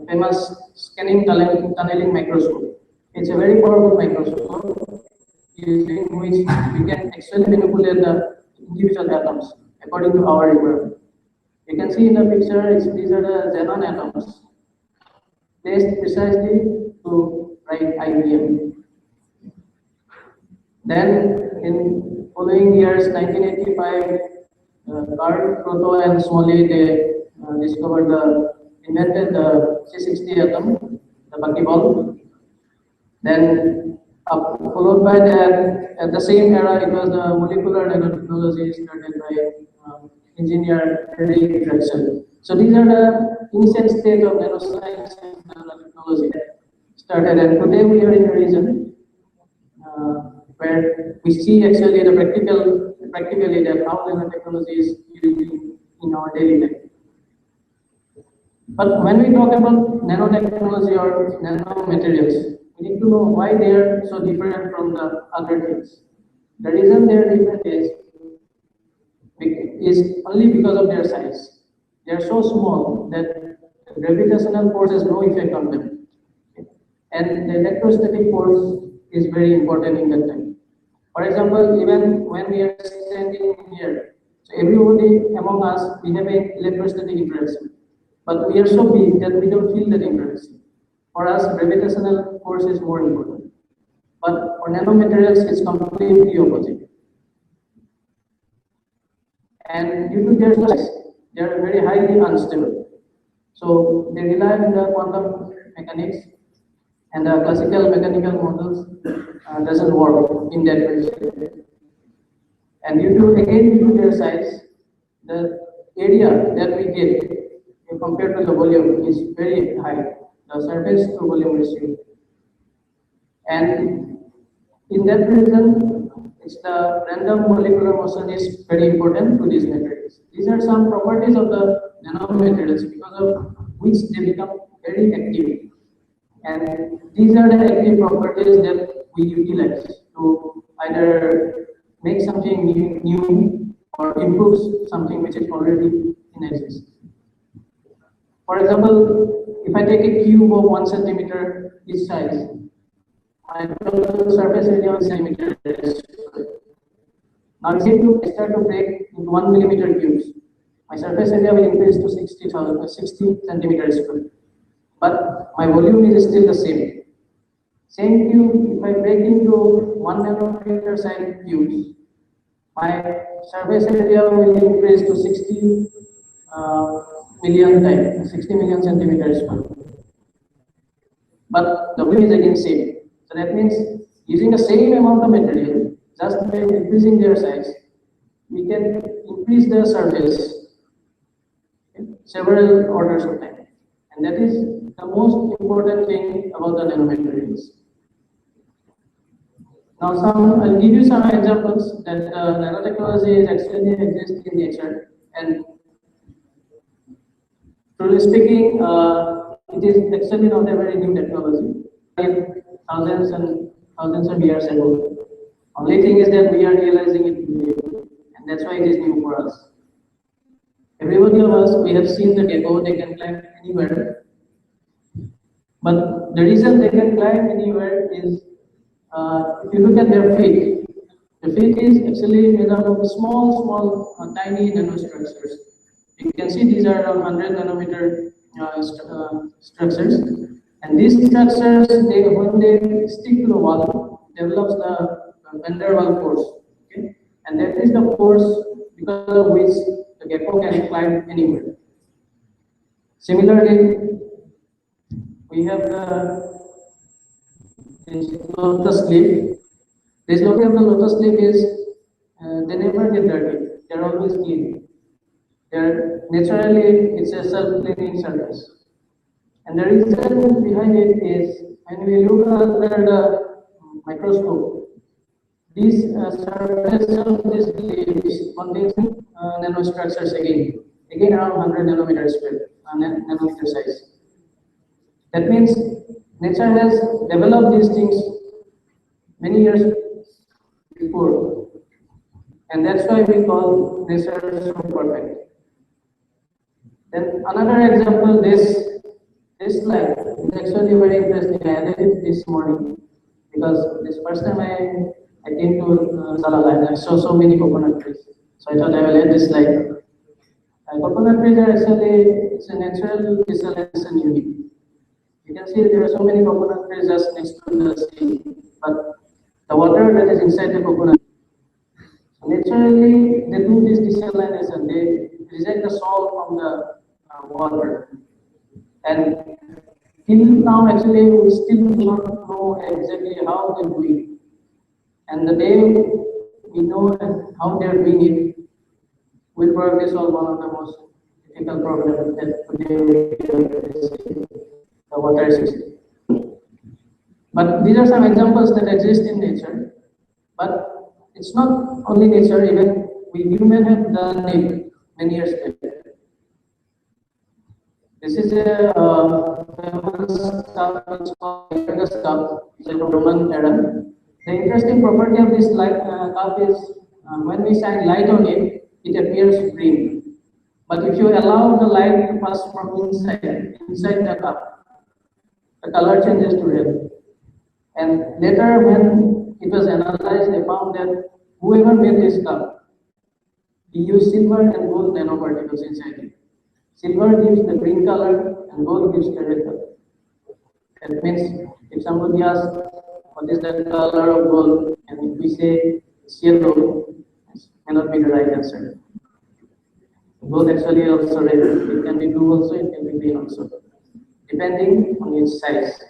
famous scanning tunneling microscope. It's a very powerful microscope using which we can actually manipulate the individual atoms according to our requirement. You can see in the picture, these are the xenon atoms placed precisely to write IBM. Then in following years, 1985, Carl Proto and Smalley, they invented the C60 atom, the buckyball. Then followed by that, at the same era, it was the molecular nanotechnology started by engineer Frederick Drexel. So these are the initial stage of nanoscience and nanotechnology that started, and today we are in a region where we see actually the practically that how nanotechnology is used in our daily life. But when we talk about nanotechnology or nanomaterials, we need to know why they are so different from the other things. The reason they are different is only because of their size. They are so small that the gravitational force has no effect on them. And the electrostatic force is very important in that time. For example, even when we are standing here, so everybody among us, we have an electrostatic interaction. But we are so big that we don't feel that interaction. For us, gravitational force is more important. But for nanomaterials, it's completely opposite. And due to their size, they are very highly unstable. So they rely on the quantum mechanics, and the classical mechanical models doesn't work in that way. And due to their size, the area that we get compared to the volume is very high, the surface to volume ratio. And in that reason, it's the random molecular motion is very important to these materials. These are some properties of the nanomaterials because of which they become very active. And these are the active properties that we utilize to either make something new or improve something which is already in existence. For example, if I take a cube of 1 centimeter each size, my total surface area is centimeter. Now, if you start to break into 1 millimeter cubes, my surface area will increase to 60 centimeters square. But my volume is still the same. Same cube, if I break into 1 nanometer size cubes, my surface area will increase to 60 million times, 60 million centimeters square. But the volume is again same. So that means using the same amount of material, just by increasing their size, we can increase the surface several orders of time. And that is the most important thing about the nanomaterials. Now, I'll give you some examples that nanotechnology is actually exists in nature, and truly speaking, it is actually not a very new technology. Thousands and thousands of years ago. Only thing is that we are realizing it today, and that's why it is new for us. Everybody of us, we have seen the gecko, they can climb anywhere. But the reason they can climb anywhere is, if you look at their feet, the feet is actually made out of small, tiny nanostructures. You can see these are around 100 nanometer structures. And these structures, when they stick to the wall, develops the van der Waals force. Okay? And that is the force because of which the gecko can climb anywhere. Similarly, we have this lotus leaf. This location of the lotus leaf is they never get dirty. They're always clean. They're naturally it's a self-cleaning surface. And the reason behind it is when we look under the microscope, these surface of these leaves contains nanostructures again around 100 nanometer square, nanometer size. That means nature has developed these things many years before, and that's why we call nature so perfect. Then another example, this slide is actually very interesting. I added it this morning because this first time I came to Salala and I saw so many coconut trees. So I thought I will add this slide. Coconut trees are actually it's a natural desalination unit. You can see there are so many coconut trees just next to the sea, but the water that is inside the coconut, so naturally they do this desalination. They reject the salt from the water. And till now, actually, we still do not know exactly how they do it. And the day we know how they are doing it, we'll probably solve one of the most difficult problems that today we face, the water system. But these are some examples that exist in nature. But it's not only nature, even we human have done it many years back. This is a famous stuff, it's called the stuff, it's a Roman era. The interesting property of this light cup is when we shine light on it, it appears green. But if you allow the light to pass from inside the cup, the color changes to red. And later, when it was analyzed, they found that whoever made this cup, he used silver and gold nanoparticles inside it. Silver gives the green color and gold gives the red color. That means if somebody asks what is the color of gold, and if we say it's yellow, it cannot be the right answer. Gold actually also red. It can be blue also, it can be green also, depending on its size.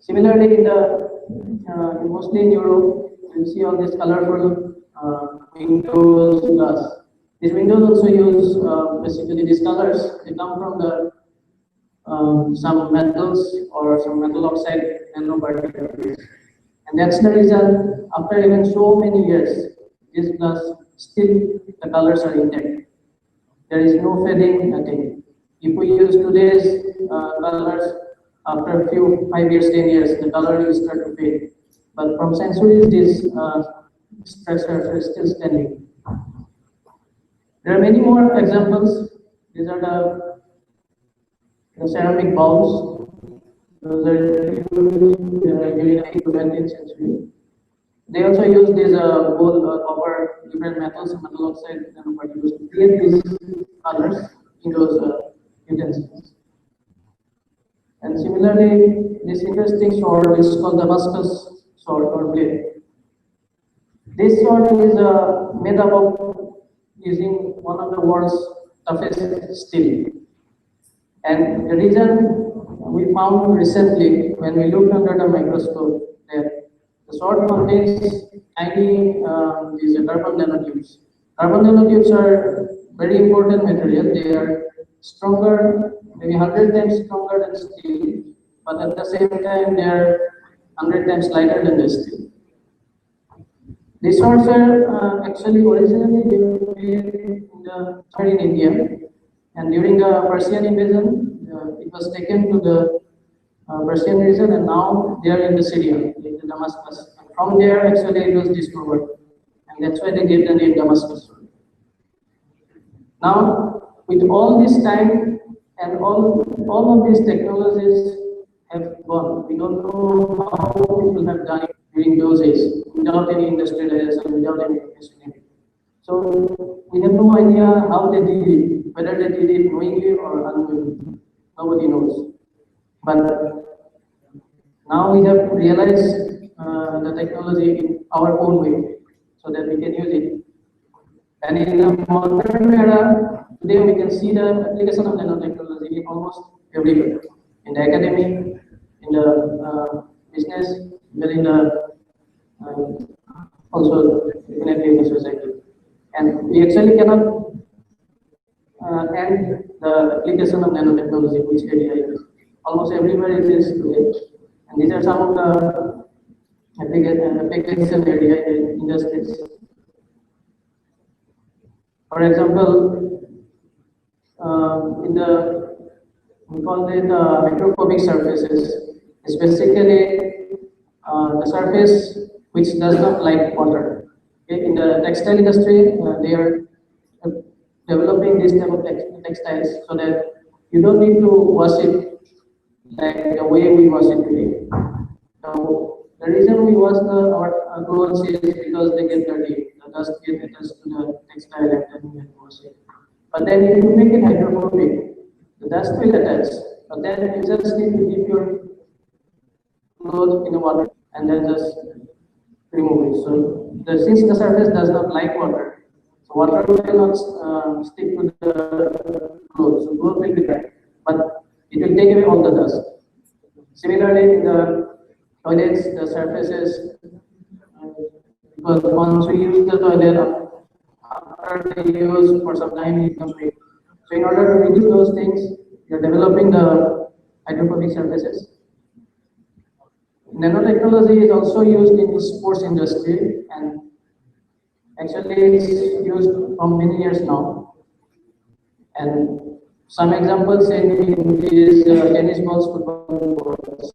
Similarly, mostly in Europe, you see all these colorful windows glass. These windows also use basically these colors. They come from the some metals or some metal oxide nanoparticles, and that's the reason. After even so many years, this glass still the colors are intact. There is no fading, nothing. If we use today's colors, after a few 5 years, 10 years, the color will start to fade. But from centuries, these structures are still standing. There are many more examples These are the ceramic bowls. Those are used during the 20th century. They also use this gold, copper, different metals, metal oxide, nanoparticles to create these colors in those utensils. And similarly, this interesting sword is called Damascus sword or blade. This sword is made up of using one of the world's toughest steel. And the reason we found recently when we looked under the microscope that the sword contains tiny these carbon nanotubes. Carbon nanotubes are very important material. They are stronger, maybe 100 times stronger than steel, but at the same time they are 100 times lighter than the steel. These swords are actually originally made in India, and during the Persian invasion, it was taken to the Persian region, and now they are in the Syria, in the Damascus. And from there, actually, it was discovered, and that's why they gave the name Damascus. Now, with all this time and all of these technologies have gone, we don't know how people have done it during those days without any industrialization, without any machinery. So we have no idea how they did it, whether they did it knowingly or unknowingly. Nobody knows. But now we have realized the technology in our own way so that we can use it. And in the modern era, today we can see the application of nanotechnology almost everywhere. In the academy, in the business, even in the also definitely in the society. And we actually cannot end the application of nanotechnology, which area it is. Almost everywhere it is today. And these are some of the application area in industries. For example, we call it hydrophobic surfaces. It's basically the surface which does not like water. Okay? In the textile industry, they are developing this type of textiles so that you don't need to wash it like the way we wash it today. So the reason we wash our clothes is because they get dirty. The dust gets attached to the textile and then we have to wash it. But then if you make it hydrophobic, the dust will attach. But then you just need to dip your clothes in the water and then just remove it. So since the surface does not like water, so water will not stick to the clothes. So clothes will be dry, but it will take away all the dust. Similarly, in the toilets, the surfaces, because once we use the toilet, after the use for some time, it becomes weak. So in order to reduce those things, we are developing the hydrophobic surfaces. Nanotechnology is also used in the sports industry, and actually it's used from many years now. And some examples in these tennis balls, football balls.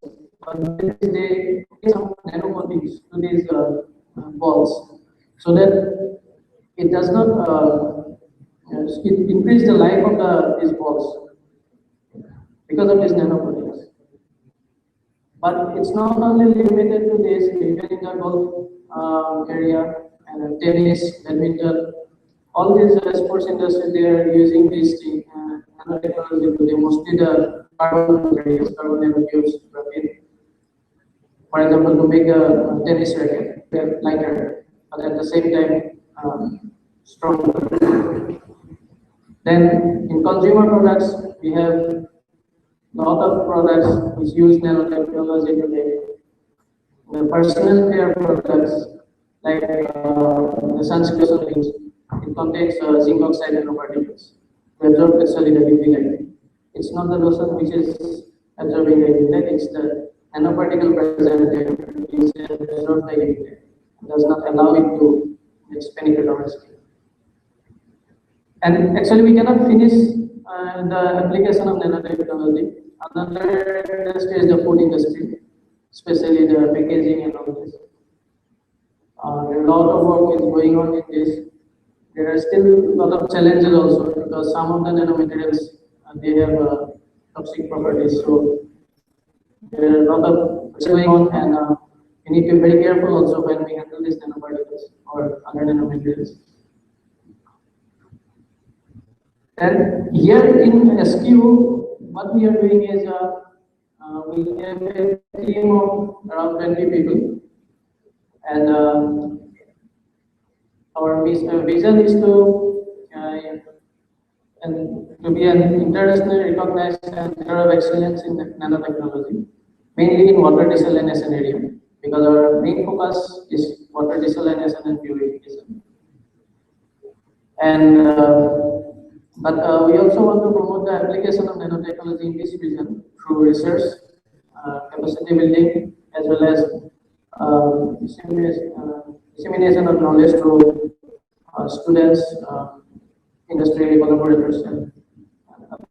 They give some nanocoatings to these balls so that it does not it increase the life of these balls because of these nanocoatings. But it's not only limited to this, even in the golf area and tennis, badminton, all these sports industry, they are using this nanotechnology today, mostly the carbon materials, carbon nanotubes, graphene. For example, to make a tennis racket, lighter, but at the same time stronger. Then in consumer products, we have lot of products which use nanotechnology today. The personal care products like the sunscreen, it contains zinc oxide nanoparticles to absorb actually the UV light. It's not the lotion which is absorbing the UV light, it's the nanoparticle present there which absorbs the UV light. It does not allow it to penetrate our skin. And actually we cannot finish the application of nanotechnology. Another industry is the food industry, especially the packaging and all this. A lot of work is going on in this. there are still a lot of challenges also because some of the nanomaterials they have toxic properties. So there are a lot of research going on, and we need to be very careful also when we handle these nanoparticles or other nanomaterials. And here in SQ, what we are doing is we have a team of around 20 people, and our vision is to be an internationally recognized center of excellence in nanotechnology, mainly in water desalination area, because our main focus is water desalination and purification. And we also want to promote the application of nanotechnology in this region through research, capacity building, as well as dissemination of knowledge to students, industry collaborators, and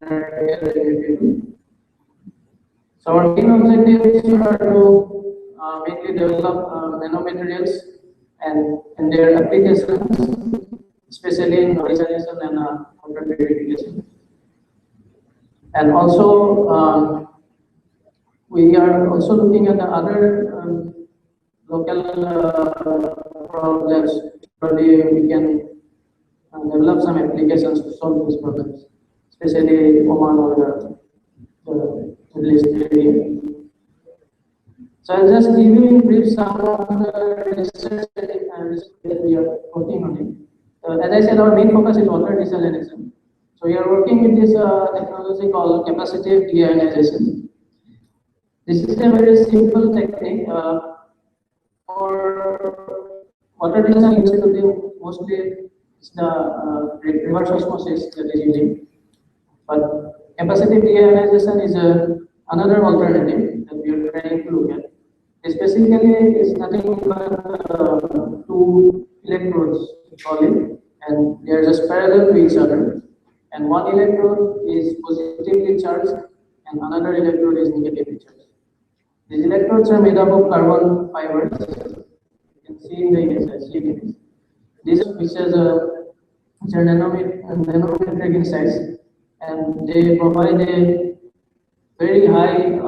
other people. So our main objectives are to mainly develop nanomaterials and their applications, especially in oxidation and water purification. And also, we are also looking at the other local problems. Probably we can develop some applications to solve these problems, especially Oman or the Middle East area. So I'll just give you in brief some of the research that we are working on it. As I said, our main focus is water desalination. So we are working with this technology called capacitive deionization. This is a very simple technique for water desalination. Mostly it's the reverse osmosis that is using, but capacitive deionization is another alternative that we are trying to look at. Specifically, it's nothing but two electrodes, call it, and they are just parallel to each other. And one electrode is positively charged, and another electrode is negatively charged. These electrodes are made up of carbon fibers. You can see in the image. These which are nanometric in size, and they provide a very high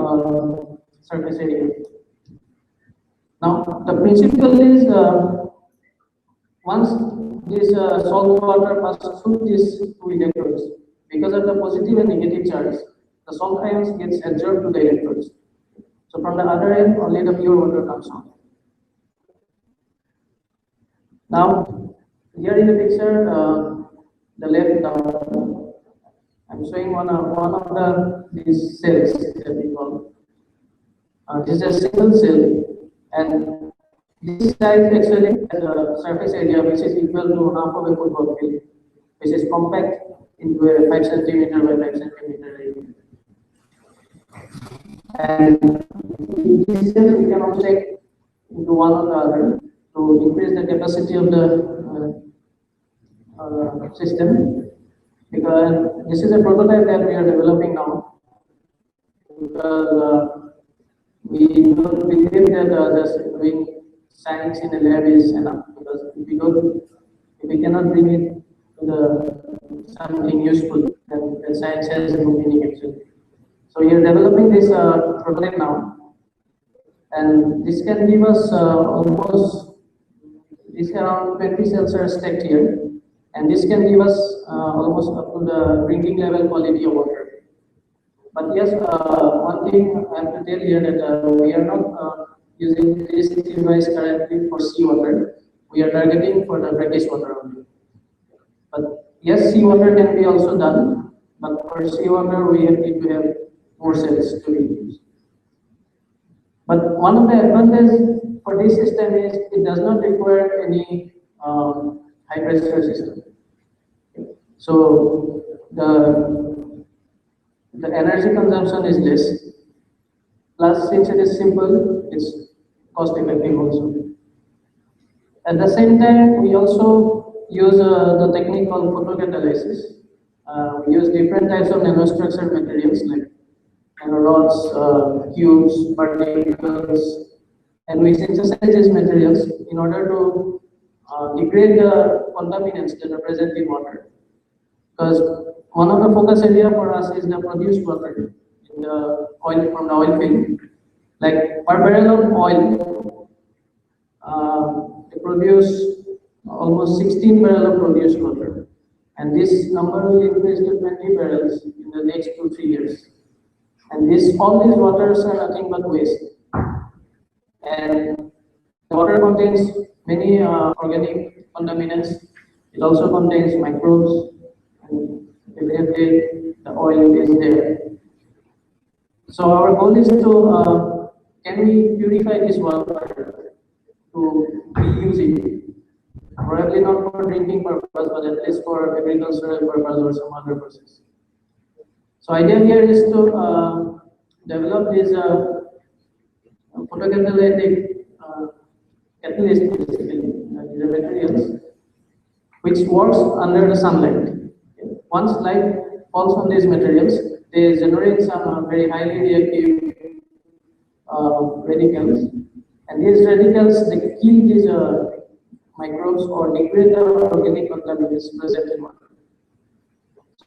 surface area. Now, the principle is once this salt water passes through these two electrodes, because of the positive and negative charge, the salt ions gets absorbed to the electrodes. So from the other end, only the pure water comes out. Now, here in the picture, the left, I'm showing one of these cells that we call. This is a single cell, and this size actually has a surface area which is equal to half of a football field, which is compact into a 5 centimeter by 5 centimeter area. And these cells we can object into one or the other to increase the capacity of the system, because this is a prototype that we are developing now, because we don't believe that just doing science in a lab is enough, because if we cannot bring it to the something useful, then the science has no meaning actually. So we are developing this prototype now, and this can give us almost this around 20 cells are stacked here, and this can give us almost up to the drinking level quality of water. But yes, one thing I have to tell here that we are not using this device currently for seawater. We are targeting for the brackish water only. But yes, seawater can be also done, but for seawater we need to have more cells to be used. But one of the advantages for this system is it does not require any high pressure system. So the energy consumption is less. Plus, since it is simple, it's cost effective also. At the same time, we also use the technique called photocatalysis. We use different types of nanostructured materials like nanorods, cubes, particles, and we synthesize these materials in order to degrade the contaminants that are present in water. Because one of the focus area for us is the produced water in the oil from the oil field. Like per barrel of oil, they produce almost 16 barrels of produced water, and this number will increase to 20 barrels in the next 2-3 years. And all these waters are nothing but waste. And the water contains many organic contaminants. It also contains microbes, and definitely the oil is there. So our goal is to can we purify this water to reuse it? Probably not for drinking purpose, but at least for agricultural purpose or some other purpose. So idea here is to develop this photocatalytic catalyst, basically, these are materials which works under the sunlight. Okay. Once light falls on these materials, they generate some very highly reactive radicals, and these radicals they kill these microbes or degrade the organic contaminants present in water.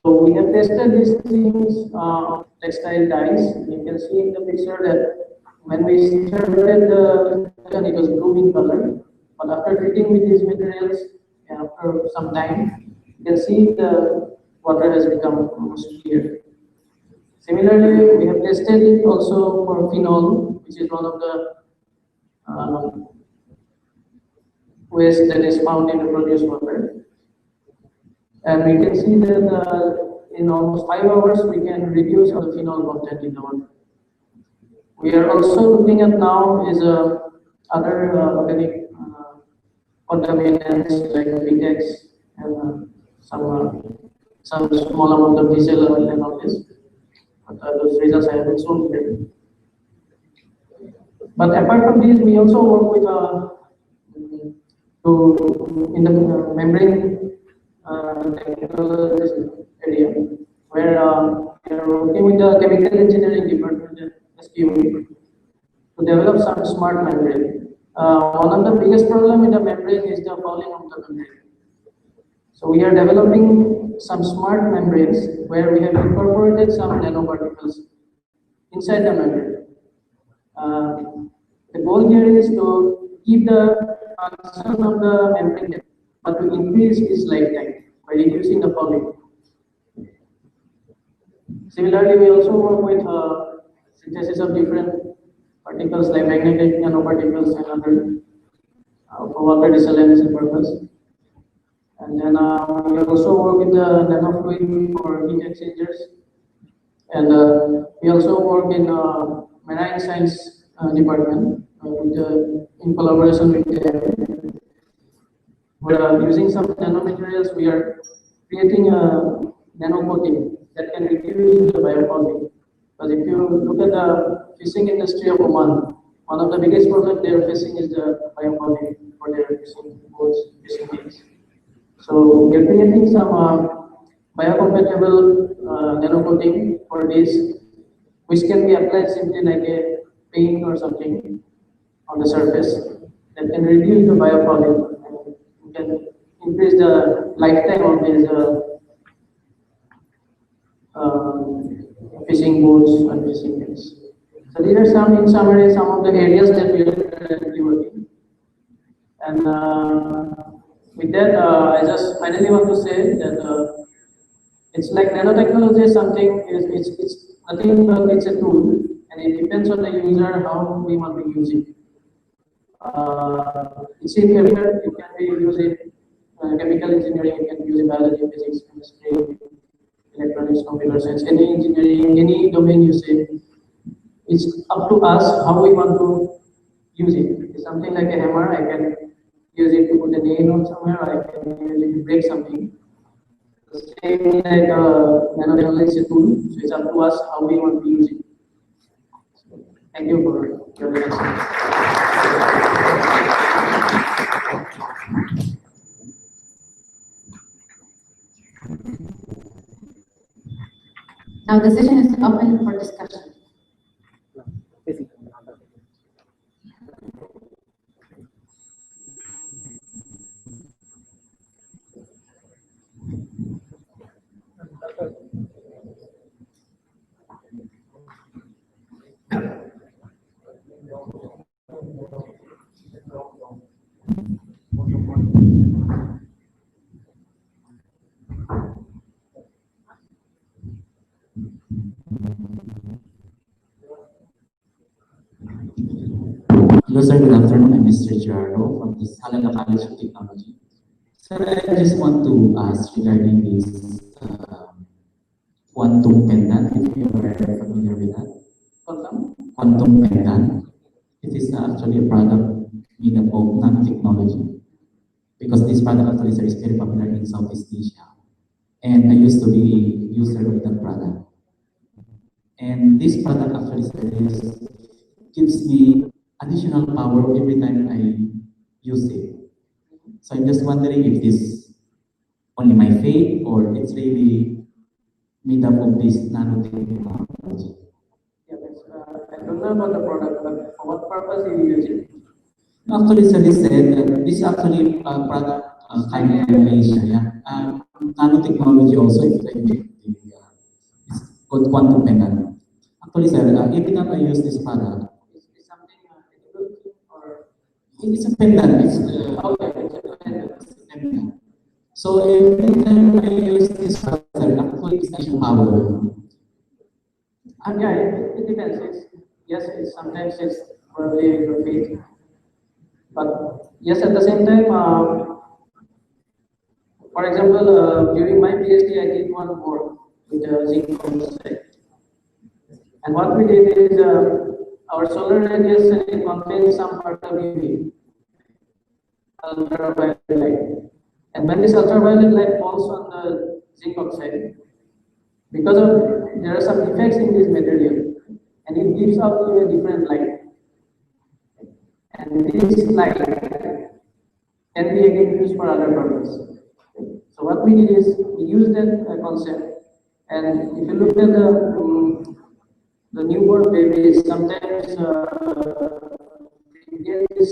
So we have tested these things on textile dyes. You can see in the picture that when we started the it was blue in color, but after treating with these materials, after some time, you can see the water has become almost clear. Similarly, we have tested it also for phenol, which is one of the waste that is found in the produced water. And we can see that in almost 5 hours, we can reduce the phenol content in the water. We are also looking at now is other organic contaminants like Vitex and some small amount of diesel oil and all this. But those results I haven't shown here. But apart from these, we also work with in the membrane technology area, where we are working with the chemical engineering department at SPU to develop some smart membrane. One of the biggest problem in the membrane is the fouling of the membrane. So we are developing some smart membranes where we have incorporated some nanoparticles inside the membrane. The goal here is to keep the function of the membrane, but to increase its lifetime by reducing the fouling. Similarly, we also work with synthesis of different particles like magnetic nanoparticles and other for water desalination purpose. And then we also work with the nanofluid for heat exchangers. And we also work in marine science department in collaboration with them. We're using some nanomaterials. We are creating a nano coating that can reduce the biofouling. Because if you look at the fishing industry of Oman, one of the biggest problems they are facing is the biofouling for their fishing boats, fishing nets. So we are creating some biocompatible nano coating for this, which can be applied simply like a paint or something on the surface that can reduce the biofouling and can increase the lifetime of these fishing boats and fishing nets. So these are some, in summary, some of the areas that we are currently working. And with that, I just finally want to say that it's like nanotechnology is something, it's nothing but it's a tool, and it depends on the user how we want to use it. It's in everywhere. You can be using chemical engineering, you can use it biology, physics, chemistry, electronics, computer science, any engineering, any domain you say. It's up to us how we want to use it. It's something like a hammer. I can use it to put a nail on somewhere. I can use it to break something. The same like nanotechnology is a tool. So it's up to us how we want to use it. So, thank you for your attention. Now the session is open for discussion. Hello, sir. Good afternoon. I'm Mr. Gerardo from the Salaga College of Technology. Sir, I just want to ask regarding this quantum pendant, if you are familiar with that. Quantum pendant. It is actually a product made up of nanotechnology because this product actually sir, is very popular in Southeast Asia. And I used to be a user of that product. And this product actually sir, gives me additional power every time I use it. So I'm just wondering if this only my faith or it's really made up of this nanotechnology. Yeah, I don't know about the product, but for what purpose you use it? Actually, sir, they said that this actually product kind of Asia, yeah. Nanotechnology also is like it's called quantum pendant. Actually, sir, every time I use this product, Is something edible or it's a pendant. It's okay, it's a pendant. it's a pendant. So every time I use this product, sir, actually it's actually power. Yeah, it depends. Yes, sometimes it's probably your faith, but yes, at the same time, for example, during my PhD, I did one more with the zinc oxide. And what we did is our solar radiation it contains some part of UV, ultraviolet light. And when this ultraviolet light falls on the zinc oxide, because of there are some defects in this material, and it gives out to a different light. And this light can be again used for other purpose. So what we did is we used that concept, and if you look at the newborn babies, sometimes they get this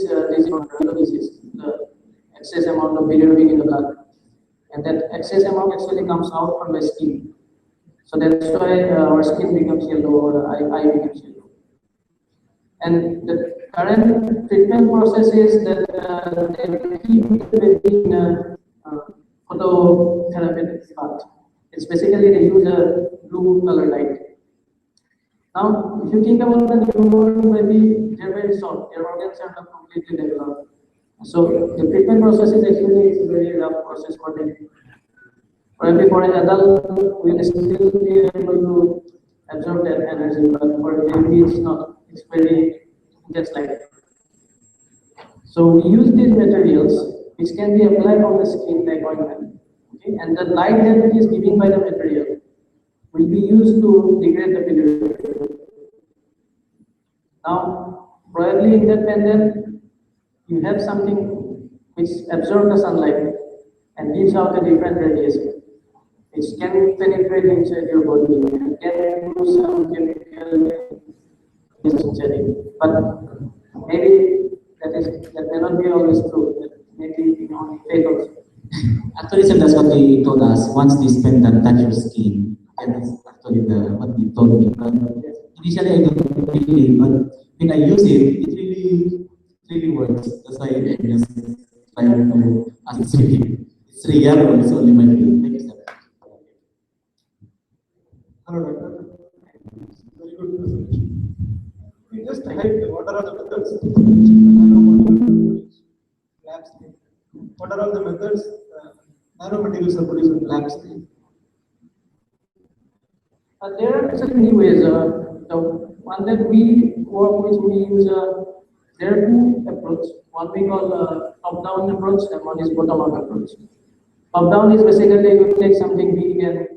disease, the excess amount of bilirubin in the blood, and that excess amount actually comes out from the skin. So that's why our skin becomes yellow or the eye becomes yellow. And the current treatment process is that they keep the baby in a phototherapeutic part. It's basically they use a blue color light. Now, if you think about the newborn baby, they're very soft. Their organs are not completely developed. So the treatment process is actually it's a very rough process for them. Probably for an adult, we will still be able to absorb that energy, but for a baby, it's not. It's very just like that. So we use these materials which can be applied on the skin like ointment. Okay? And the light that it is given by the material will be used to degrade the bilirubin. Now, probably in that pendant, you have something which absorbs the sunlight and gives out a different radiation. It can penetrate inside your body and can do some chemical discharge. But maybe that may not be always true. That maybe only fake also. Actually, sir, that's what they told us. Once this pendant touch your skin, and that's actually what they told me. But initially, I don't believe, but when I use it, it really works. That's why I just try to ask it's real or it's only my feel. Thank you, sir. Hello, doctor. Very good presentation. We just highlight what are the methods lab scale. What are all the methods nanomaterials are produced in lab scale? There are certainly ways. The one that we work with, we use there are two approaches. One we call top-down approach, and one is bottom-up approach. Top-down is basically you take something big and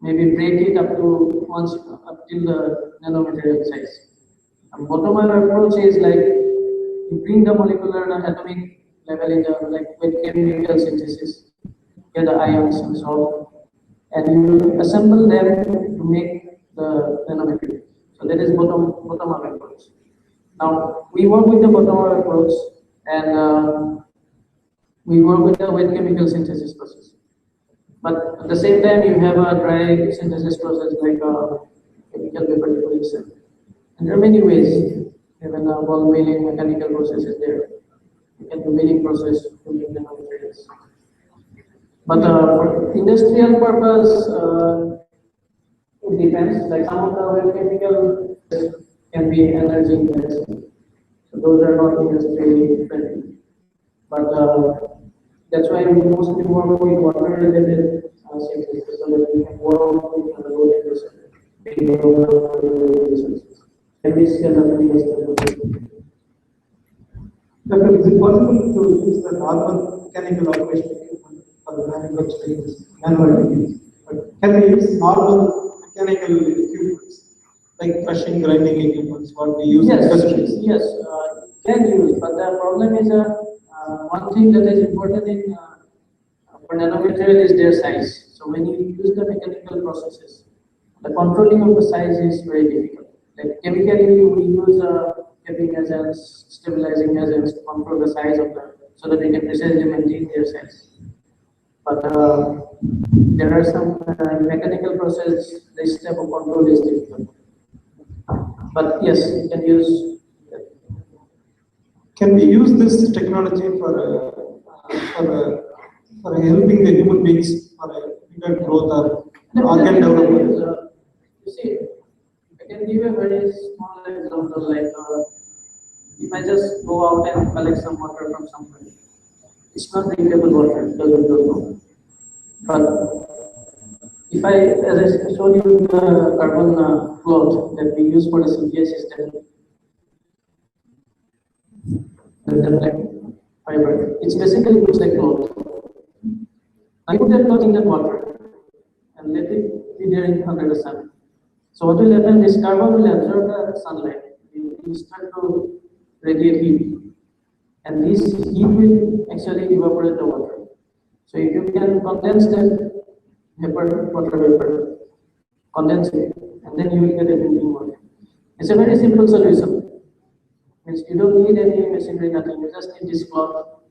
maybe break it up to once up till the nanomaterial size. And bottom-up approach is like you bring the molecular and atomic level in the like with chemical synthesis, get the ions and so on, and you assemble them to make the nanomaterial. So that is bottom-up approach. Now we work with the bottom-up approach, and we work with the wet chemical synthesis process. But at the same time, you have a dry synthesis process like chemical vapor deposition. And there are many ways. Even ball milling mechanical process is there. You can do milling process to make the nanomaterials. But for industrial purpose, It depends. Like some of the chemical can be energy intensive, so those are not industry friendly. But that's why we mostly work with water related sectors, so that we can work with the low resources. And this can definitely be Doctor, is it possible to use the normal mechanical operation equipment for the manufacturing nanomaterials? Can we use normal mechanical equipment like crushing, grinding equipment, what we use in industries? Yes, can use, but the problem is one thing that is important in for nanomaterial is their size. So when you use the mechanical processes, the controlling of the size is very difficult. Like chemically, we use capping agents, stabilizing agents to control the size of the, so that we can precisely maintain their size. But there are some mechanical process, this type of control is difficult. But yes, you can use. Can we use this technology for helping the human beings for a bigger growth or organ development? You see, I can give you a very small example. Like if I just go out and collect some water from somewhere, it's not drinkable water because we don't know. But if I, as I showed you the carbon cloth that we use for the CPI system, the black fiber, it's basically looks like cloth. I put that cloth in that water and let it be there under the sun. So what will happen? This carbon will absorb the sunlight. It will start to radiate heat, and this heat will actually evaporate the water. So if you can condense that water vapor, condense it, and then you will get a drinking water. It's a very simple solution. Means you don't need any machinery, nothing. You just need this cloth,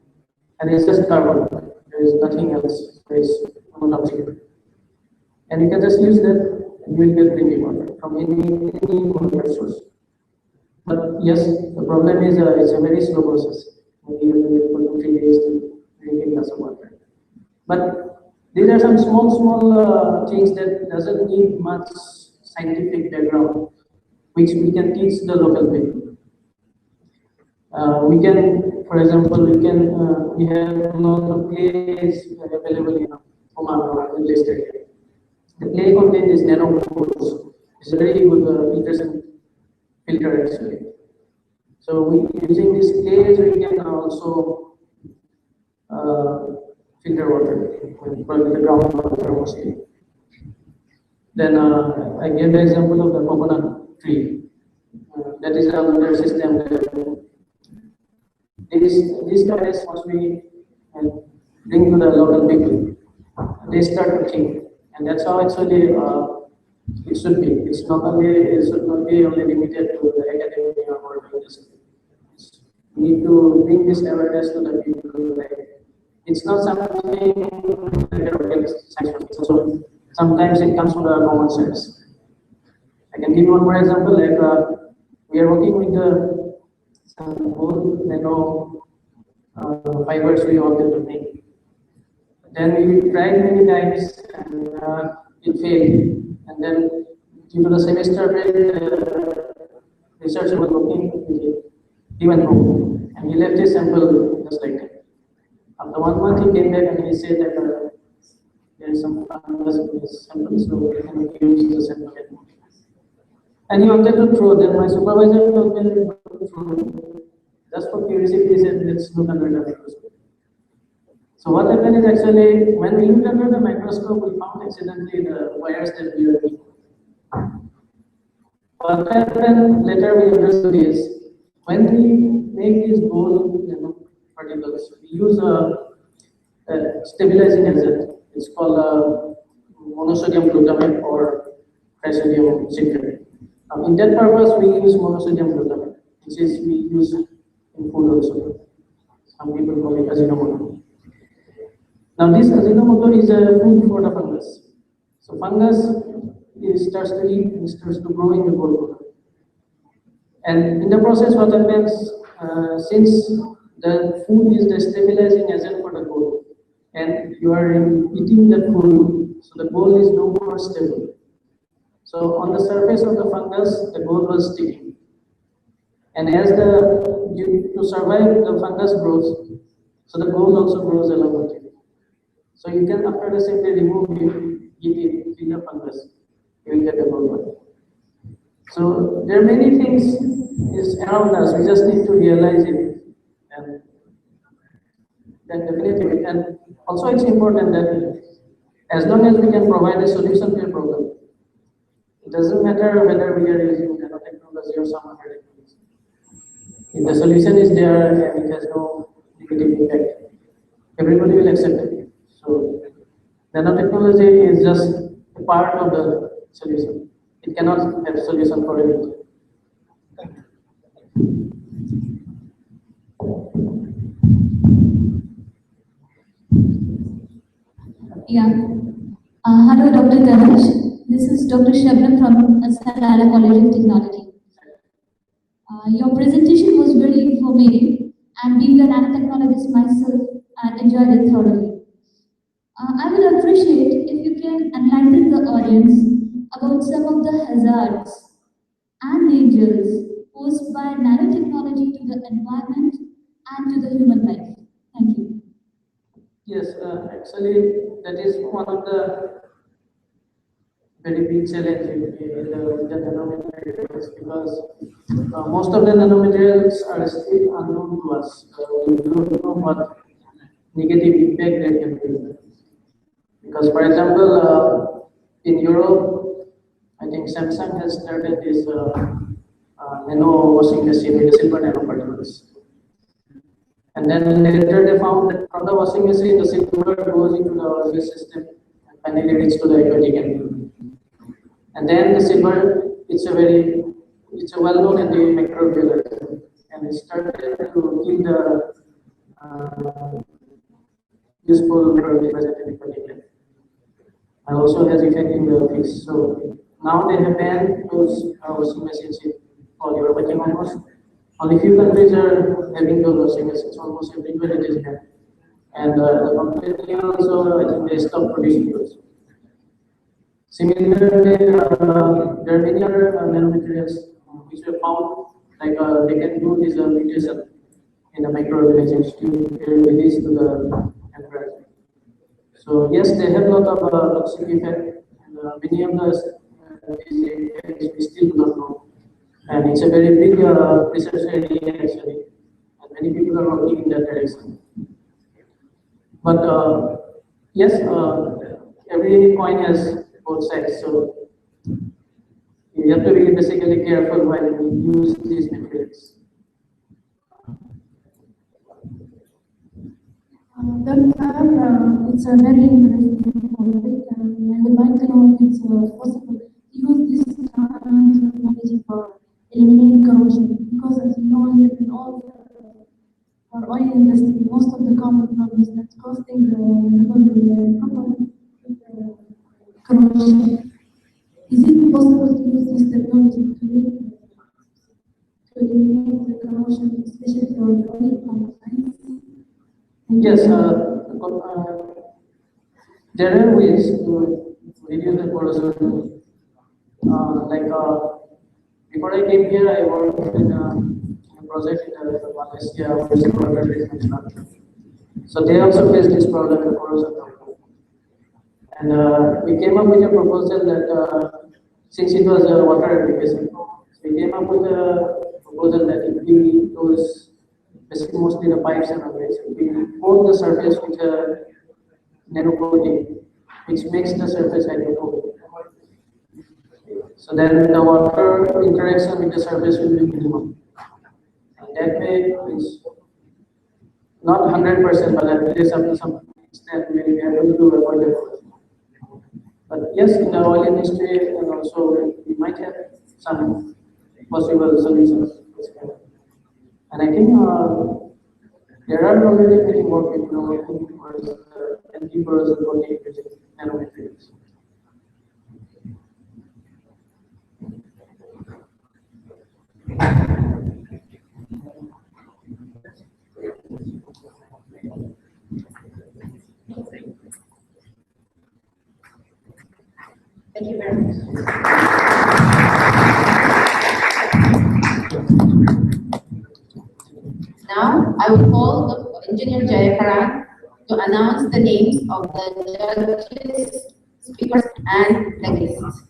and it's just carbon. There is nothing else. There is no object, and you can just use that. And you will get drinking water from any water source. But yes, the problem is it's a very slow process. Maybe you will wait for 2-3 days to drink a glass of water. But these are some small things that doesn't need much scientific background, which we can teach the local people. We can, for example, we have a lot of clays available in Oman in this area. The clay contains these nanopores. It's a very good filtration filter actually. So using these clays, we can also filter water from the groundwater mostly. Then I gave the example of the coconut tree. That is another system that these guys must be bring to the local people. They start to think, and that's how actually it should be. It should not be only limited to the academia or the industry. We need to bring this awareness to the people. Like it's not something like a rocket science. So sometimes it comes from the common sense. I can give you one more example. Like we are working with the some old nano fibers we wanted to make. Then we tried many times and it failed. And then due to the semester break, researcher was working with it. He went home and he left his sample just like that. After 1 month, he came back and he said that there is some fungus in his sample, so we can use the sample again. And he wanted to throw. Then my supervisor told me to throw. Just for curiosity, he said, let's look under the microscope. So what happened is actually, when we looked under the microscope, we found accidentally the wires that we were using. What happened later we understood is, when we make these gold particles, we use a stabilizing agent. It's called monosodium glutamate or trisodium citrate. In that purpose, we use monosodium glutamate, which is we use in food also. Some people call it Ajinomoto. Now, this Ajinomoto is a food for the fungus. So, fungus starts to eat and starts to grow in the gold. And in the process, what happens, since the food is the stabilizing agent for the gold, and you are eating the food, so the gold is no more stable. So on the surface of the fungus, the gold was sticking. And as to survive, the fungus grows, so the gold also grows along with it. So you can, after the simply remove it, kill the fungus, you will get the gold one. So there are many things is around us. We just need to realize it, and then definitely. And also, it's important that as long as we can provide a solution to a problem, it doesn't matter whether we are using nanotechnology or some other technology. If the solution is there and it has no negative impact, everybody will accept it. So nanotechnology is just a part of the solution. It cannot have a solution for everything. Yeah. Hello, Dr. Dhanaj. This is Dr. Shabnam from Salala College of Technology. Your presentation was very informative, and being a nanotechnologist myself, I enjoyed it thoroughly. I would appreciate if you can enlighten the audience about some of the hazards and dangers posed by nanotechnology to the environment and to the human life. Thank you. Yes, actually, that is one of the very big challenge in the nanomaterials because most of the nanomaterials are still unknown to us. We don't know what negative impact they can be. Because, for example, in Europe, I think Samsung has started this nano washing machine with silver nanoparticles. And then later they found that from the washing machine, the silver goes into the oil system and finally reaches to the aquatic animal. And then the silver, it's a well-known antimicrobial agent, and it started to kill the useful microorganisms and also has effect in the fish. So now they have banned those washing machines in all Europe. I think almost only few countries are having those washing machines. Almost everywhere it is banned. And the company also, I think they stopped producing those. Similarly, there are many other nanomaterials which were found, like they can do this mutation in the microorganisms to release to the environment. So yes, they have a lot of toxic effect, and many of these effects we still do not know. And it's a very big research area actually, and many people are working in that direction. But yes, every coin has both sides, so you have to be basically careful when you use these materials. Doctor, it's a very interesting topic, and I would like to know if it's possible to use this technology for eliminating corrosion, because as you know, in all for oil industry, most of the common problems that's causing corrosion. Is it possible to use this technology to eliminate the corrosion, especially for oil pipelines? Yes, there are ways to reduce the corrosion. Before I came here, I worked in a project in Malaysia, which is water treatment plant. So they also face this problem, the corrosion problem. And we came up with a proposal that since it was a water application, we came up with a proposal that if we use basically mostly the pipes and others, we coat the surface with a nano coating, which makes the surface hydrophobic. So then the water interaction with the surface will be minimum. And that way is not 100%, but at least up to some extent we will be able to avoid the corrosion. But yes, in the oil industry, and also we might have some possible solutions. And I think there are already many more people working towards anti-corrosion coating using nanomaterials. Thank you very much. Now, I will call the Engineer Jayakaran to announce the names of the judges, speakers, and the guests.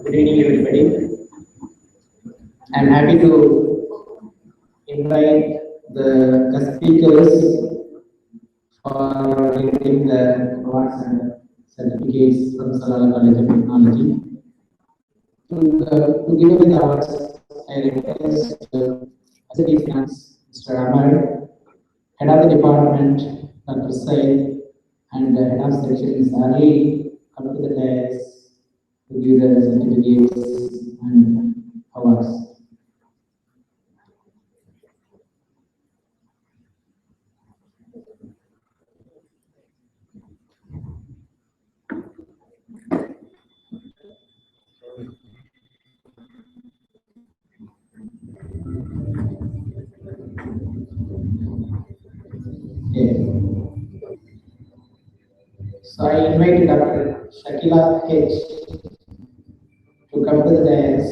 Good evening, everybody. I'm happy to invite the guest speakers for giving the awards and certificates from Salala College of Technology. To give away the awards, I request Executive Finance, Mr. Amar, Head of the Department, Dr. Said, and Head of Section, Ms. Ali, come to the dais to give the certificates and awards. Okay. So I invite Dr. Shakila H to come to the dais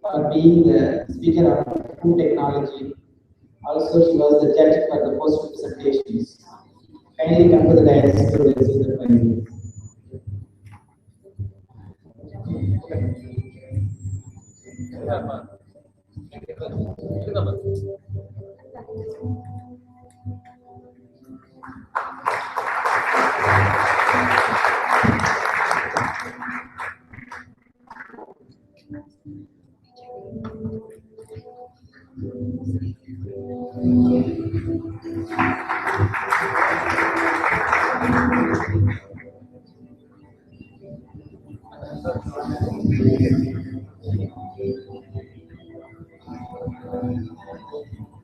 for being the speaker on food technology. Also, she was the judge for the post presentations. Kindly come to the dais to receive the prize.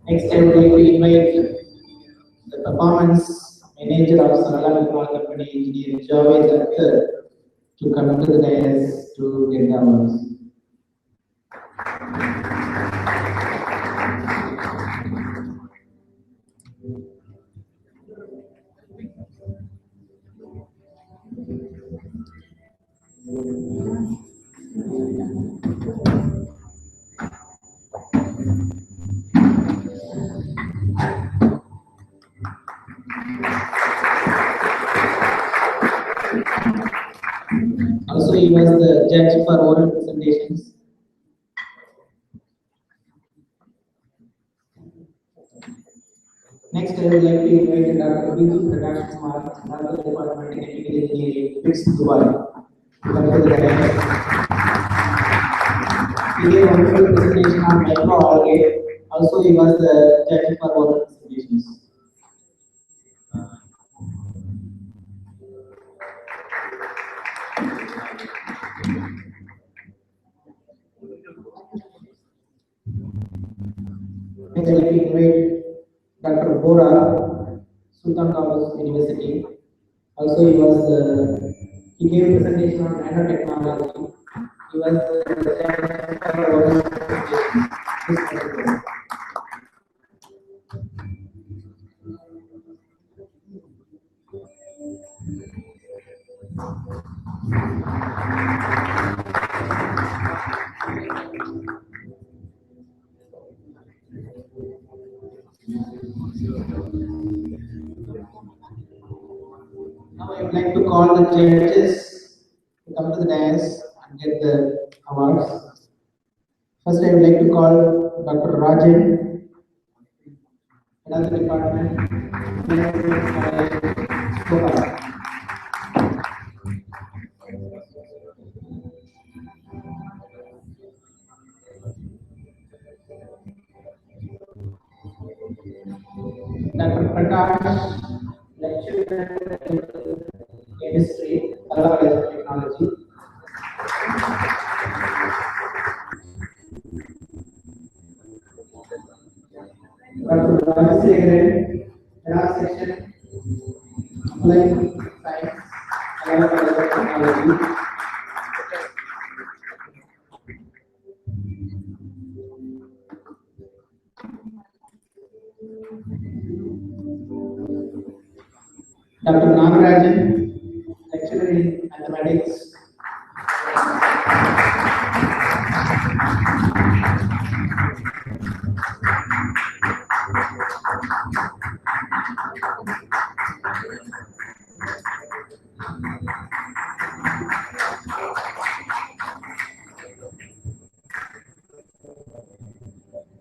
Next, I would like to invite the performance manager of Salala Micron Company, Engineer Javed Akhtar, to come to the dais to get the awards. Also, he was the judge for oral presentations. Next, I would like to invite Dr. B.G. Prakash Kumar, Another Department in Chemical Engineering, BITS Dubai, to come to the dais. He gave a wonderful presentation on microalgae. Also, he was the judge for oral presentations. Next, I would like to invite Dr. Bora, Sultan Qaboos University. Also, he gave a presentation on nanotechnology. He was the judge for oral presentations. Now I would like to call the judges to come to the dais and get the awards. First, I would like to call Dr. Rajan, head of the department, Soha. Dr. Prakash, lecturer in chemistry, Salala College of Technology. Dr. Rajasekharan, head of section, Applied Science, Salala College of Technology. Dr. Nagarajan, lecturer in mathematics.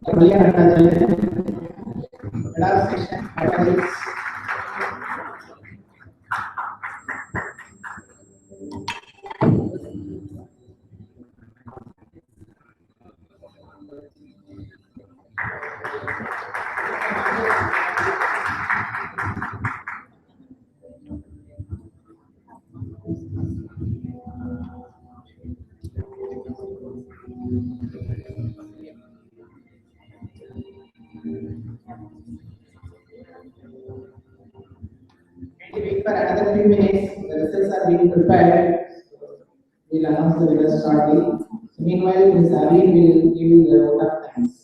Maria Nagarajan, head of section mathematics. Wait for another few minutes. The results are being prepared. We'll announce the results shortly. So meanwhile, Ms. Aline will give you the vote of thanks.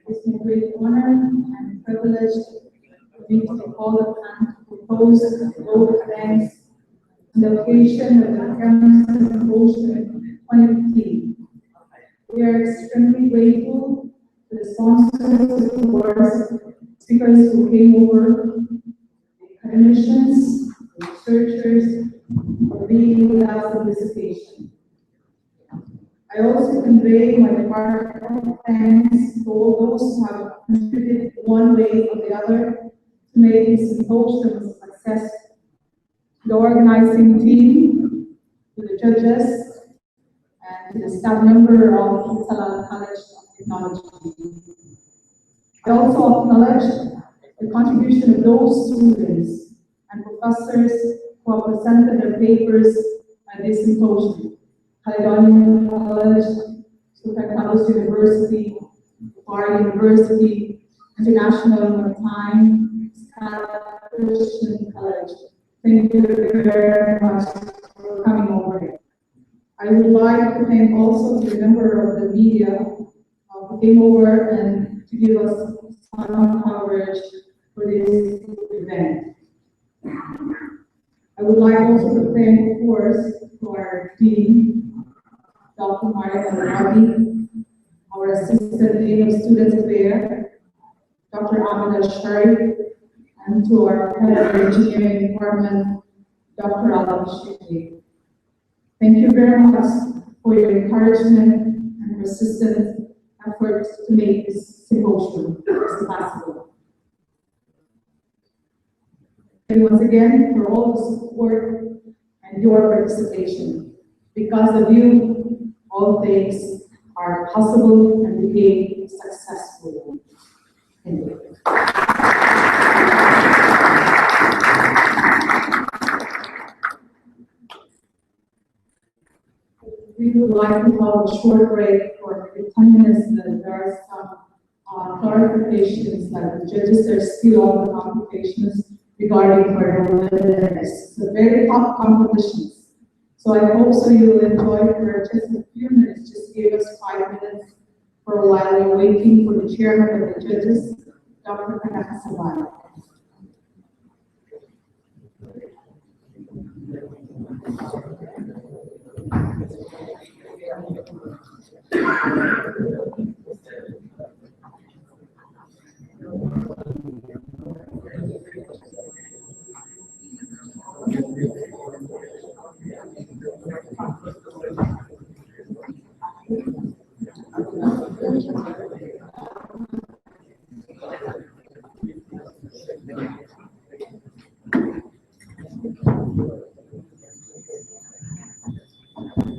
It's a great honor and privilege for me to be called upon to propose a vote of thanks on the occasion of the chemsymposium 2015. We are extremely grateful to the sponsors of the awards, speakers who came over, the clinicians, the researchers, for being with us on this occasion. I also convey my heartfelt thanks to all those who have contributed one way or the other to make this symposium a success. The organizing team, to the judges, and to the staff member of Uppsala College of Technology. I also acknowledge the contribution of those students and professors who have presented their papers at this symposium. Caledonian College, Carlos University, Bar University, International Maritime, Christian College. Thank you very much for coming over. I would like to thank also the member of the media who came over and to give us some coverage for this event. I would like also to thank, of course, to our dean, Dr. Maria Rabi, our Assistant Dean of Students Affairs, Dr. Amanda Sharif, and to our Head of Engineering Department, Dr. Alan Shiki. Thank you very much for your encouragement and persistent efforts to make this symposium possible. And once again, for all the support and your participation. Because of you, all things are possible and became successful. Thank you. We would like to have a short break for 10 minutes. There are some clarifications that the judges are still on the complications regarding further wilderness. So very tough competitions. So I hope so you will enjoy for just a few minutes. Just give us 5 minutes for a while. We're waiting for the chairman of the judges, Dr. Kanakasabai.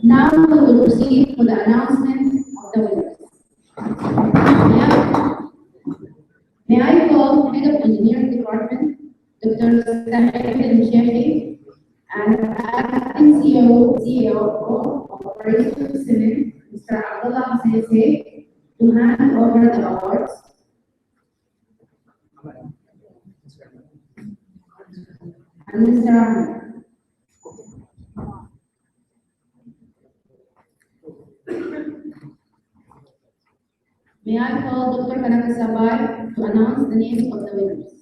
Now we will proceed for the announcement of the winners. May I call Head of Engineering Department, Dr. Sahib Sheikh, and Acting CEO of Operations Cement, Mr. Abdullah Hussein, to hand over the awards. And Mr. Ahmed. Sabai to announce the names of the winners.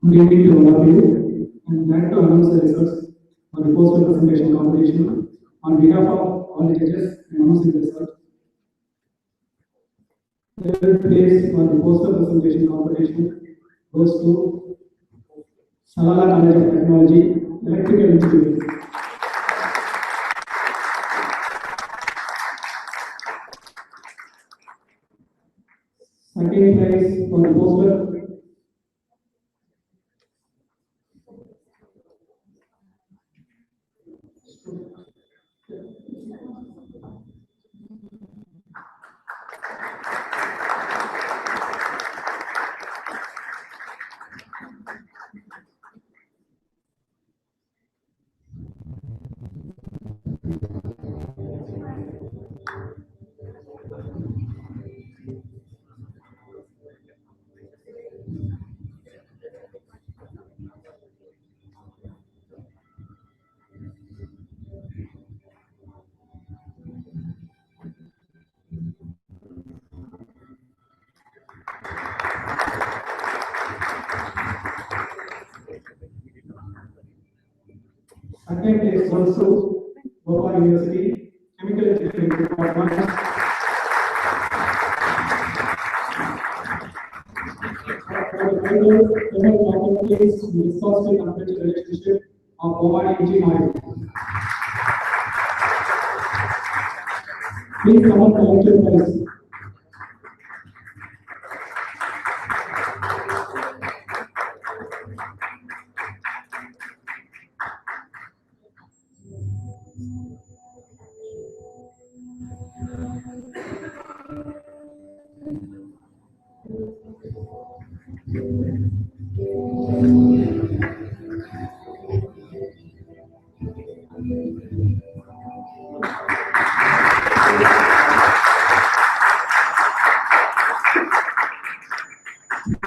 Good evening to all of you. I'm glad to announce the results for the poster presentation competition. On behalf of all the judges, I announce the results. Third place for the poster presentation competition goes to Salala College of Technology, Electrical Engineering. Second prize for the poster second place goes to Bhopal University, Chemical Engineering Department. For the final place in the source temperature relationship of Omani engine oil. Please come on, collect your prize.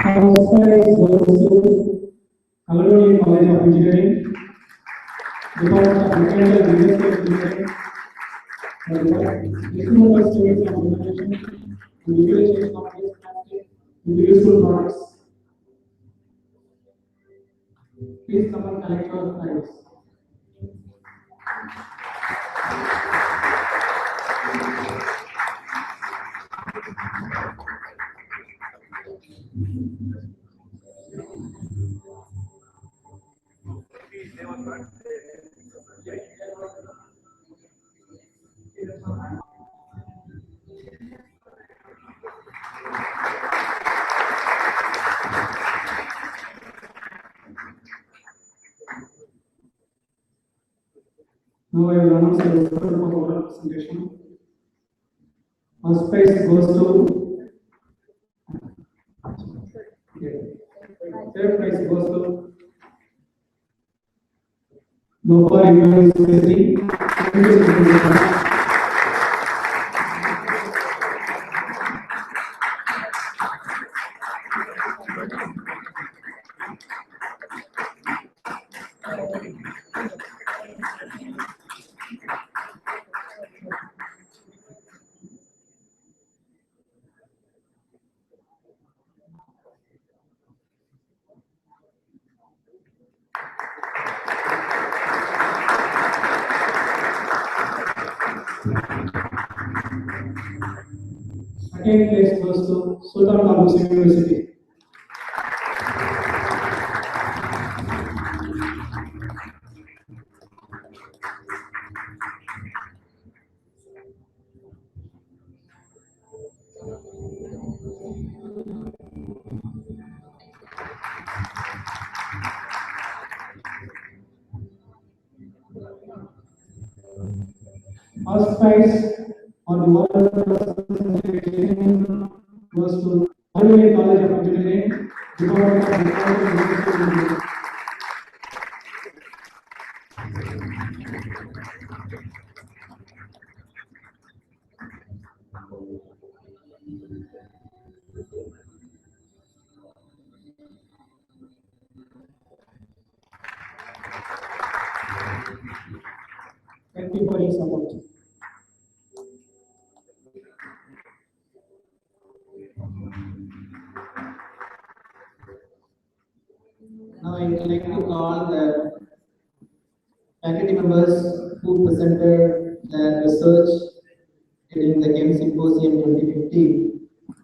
Our prize goes to Kaloroni College of Engineering, Department of Mechanical and Industrial Engineering, instrumental studies and implementation, and utilization of waste plastic into useful products. Please come and collect your prize. Now I will announce the result of our presentation. First prize goes to third prize goes to Bhopal University. Second place goes to Sultan Qaboos University. First prize on the world presentation goes to Kaloroni College of Engineering, Department of Mechanical and Industrial Engineering. I would like to call the faculty members who presented their research during the chemsymposium 2015.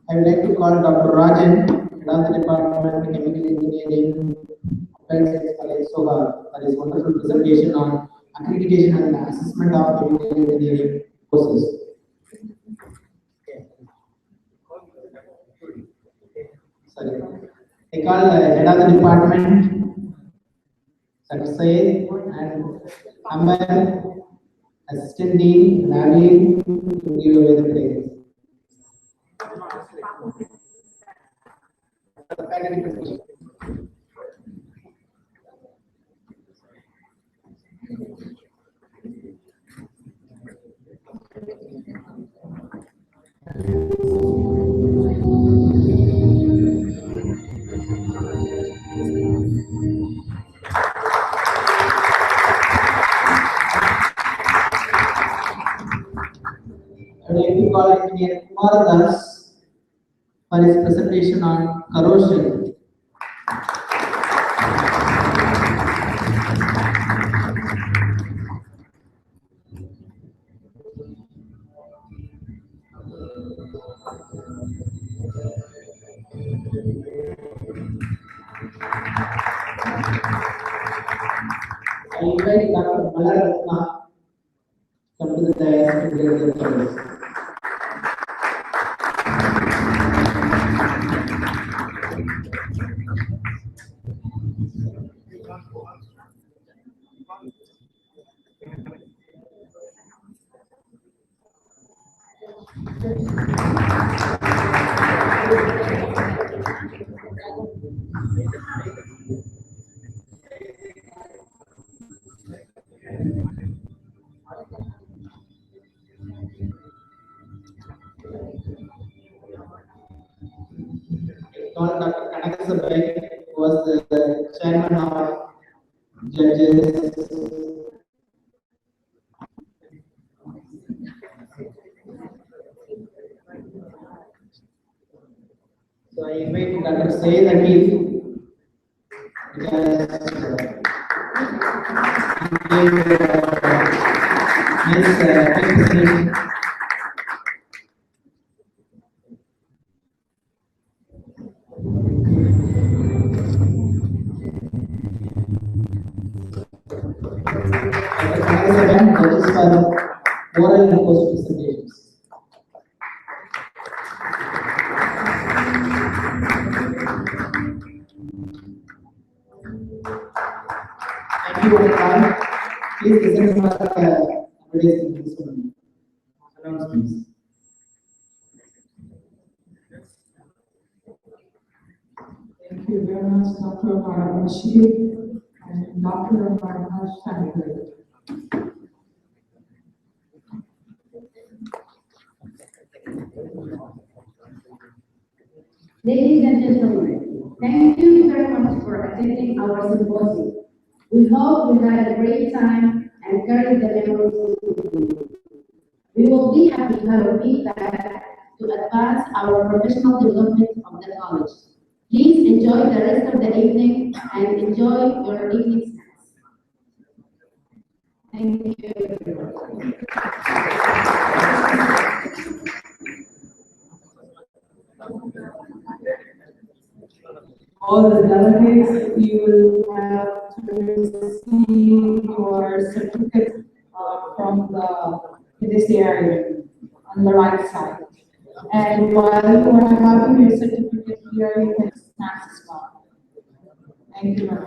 I would like to call Dr. Rajan, head of the Department of Chemical Engineering, Applied Science College, Sohar, for his wonderful presentation on accreditation and assessment of chemical engineering courses. Sorry. I call the head of the department, Dr. Syed, and Amber, Assistant Dean, Naveen, to give away the praise. I would like to call Engineer Kumar Das for his presentation on corrosion. I invite Dr. Malaratna to come to the dais to give the praise. Call Dr. Kanakasabai, who was the chairman of judges. So I invite Dr. Syed Akil, because he gave nice presentation. Judges for oral and post presentations. Thank you, everyone. Please listen to our advertisement announcements. Thank you very much, Dr. Bashir and Dr. Barnaz Shankar. Ladies and gentlemen, thank you very much for attending our symposium. We hope you had a great time and carried the memories with you. We will be happy to have your feedback to advance our professional development of the college. Please enjoy the rest of the evening and enjoy your evening snacks. Thank you. All the delegates, you will have to see your certificate from this area on the right side. And while you are having your certificate here, you can snacks as well. Thank you very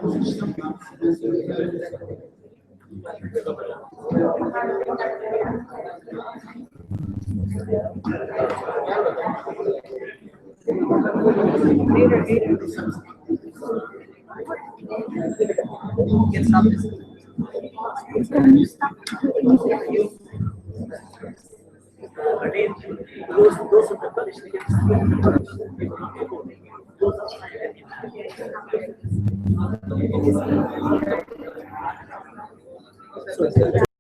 much.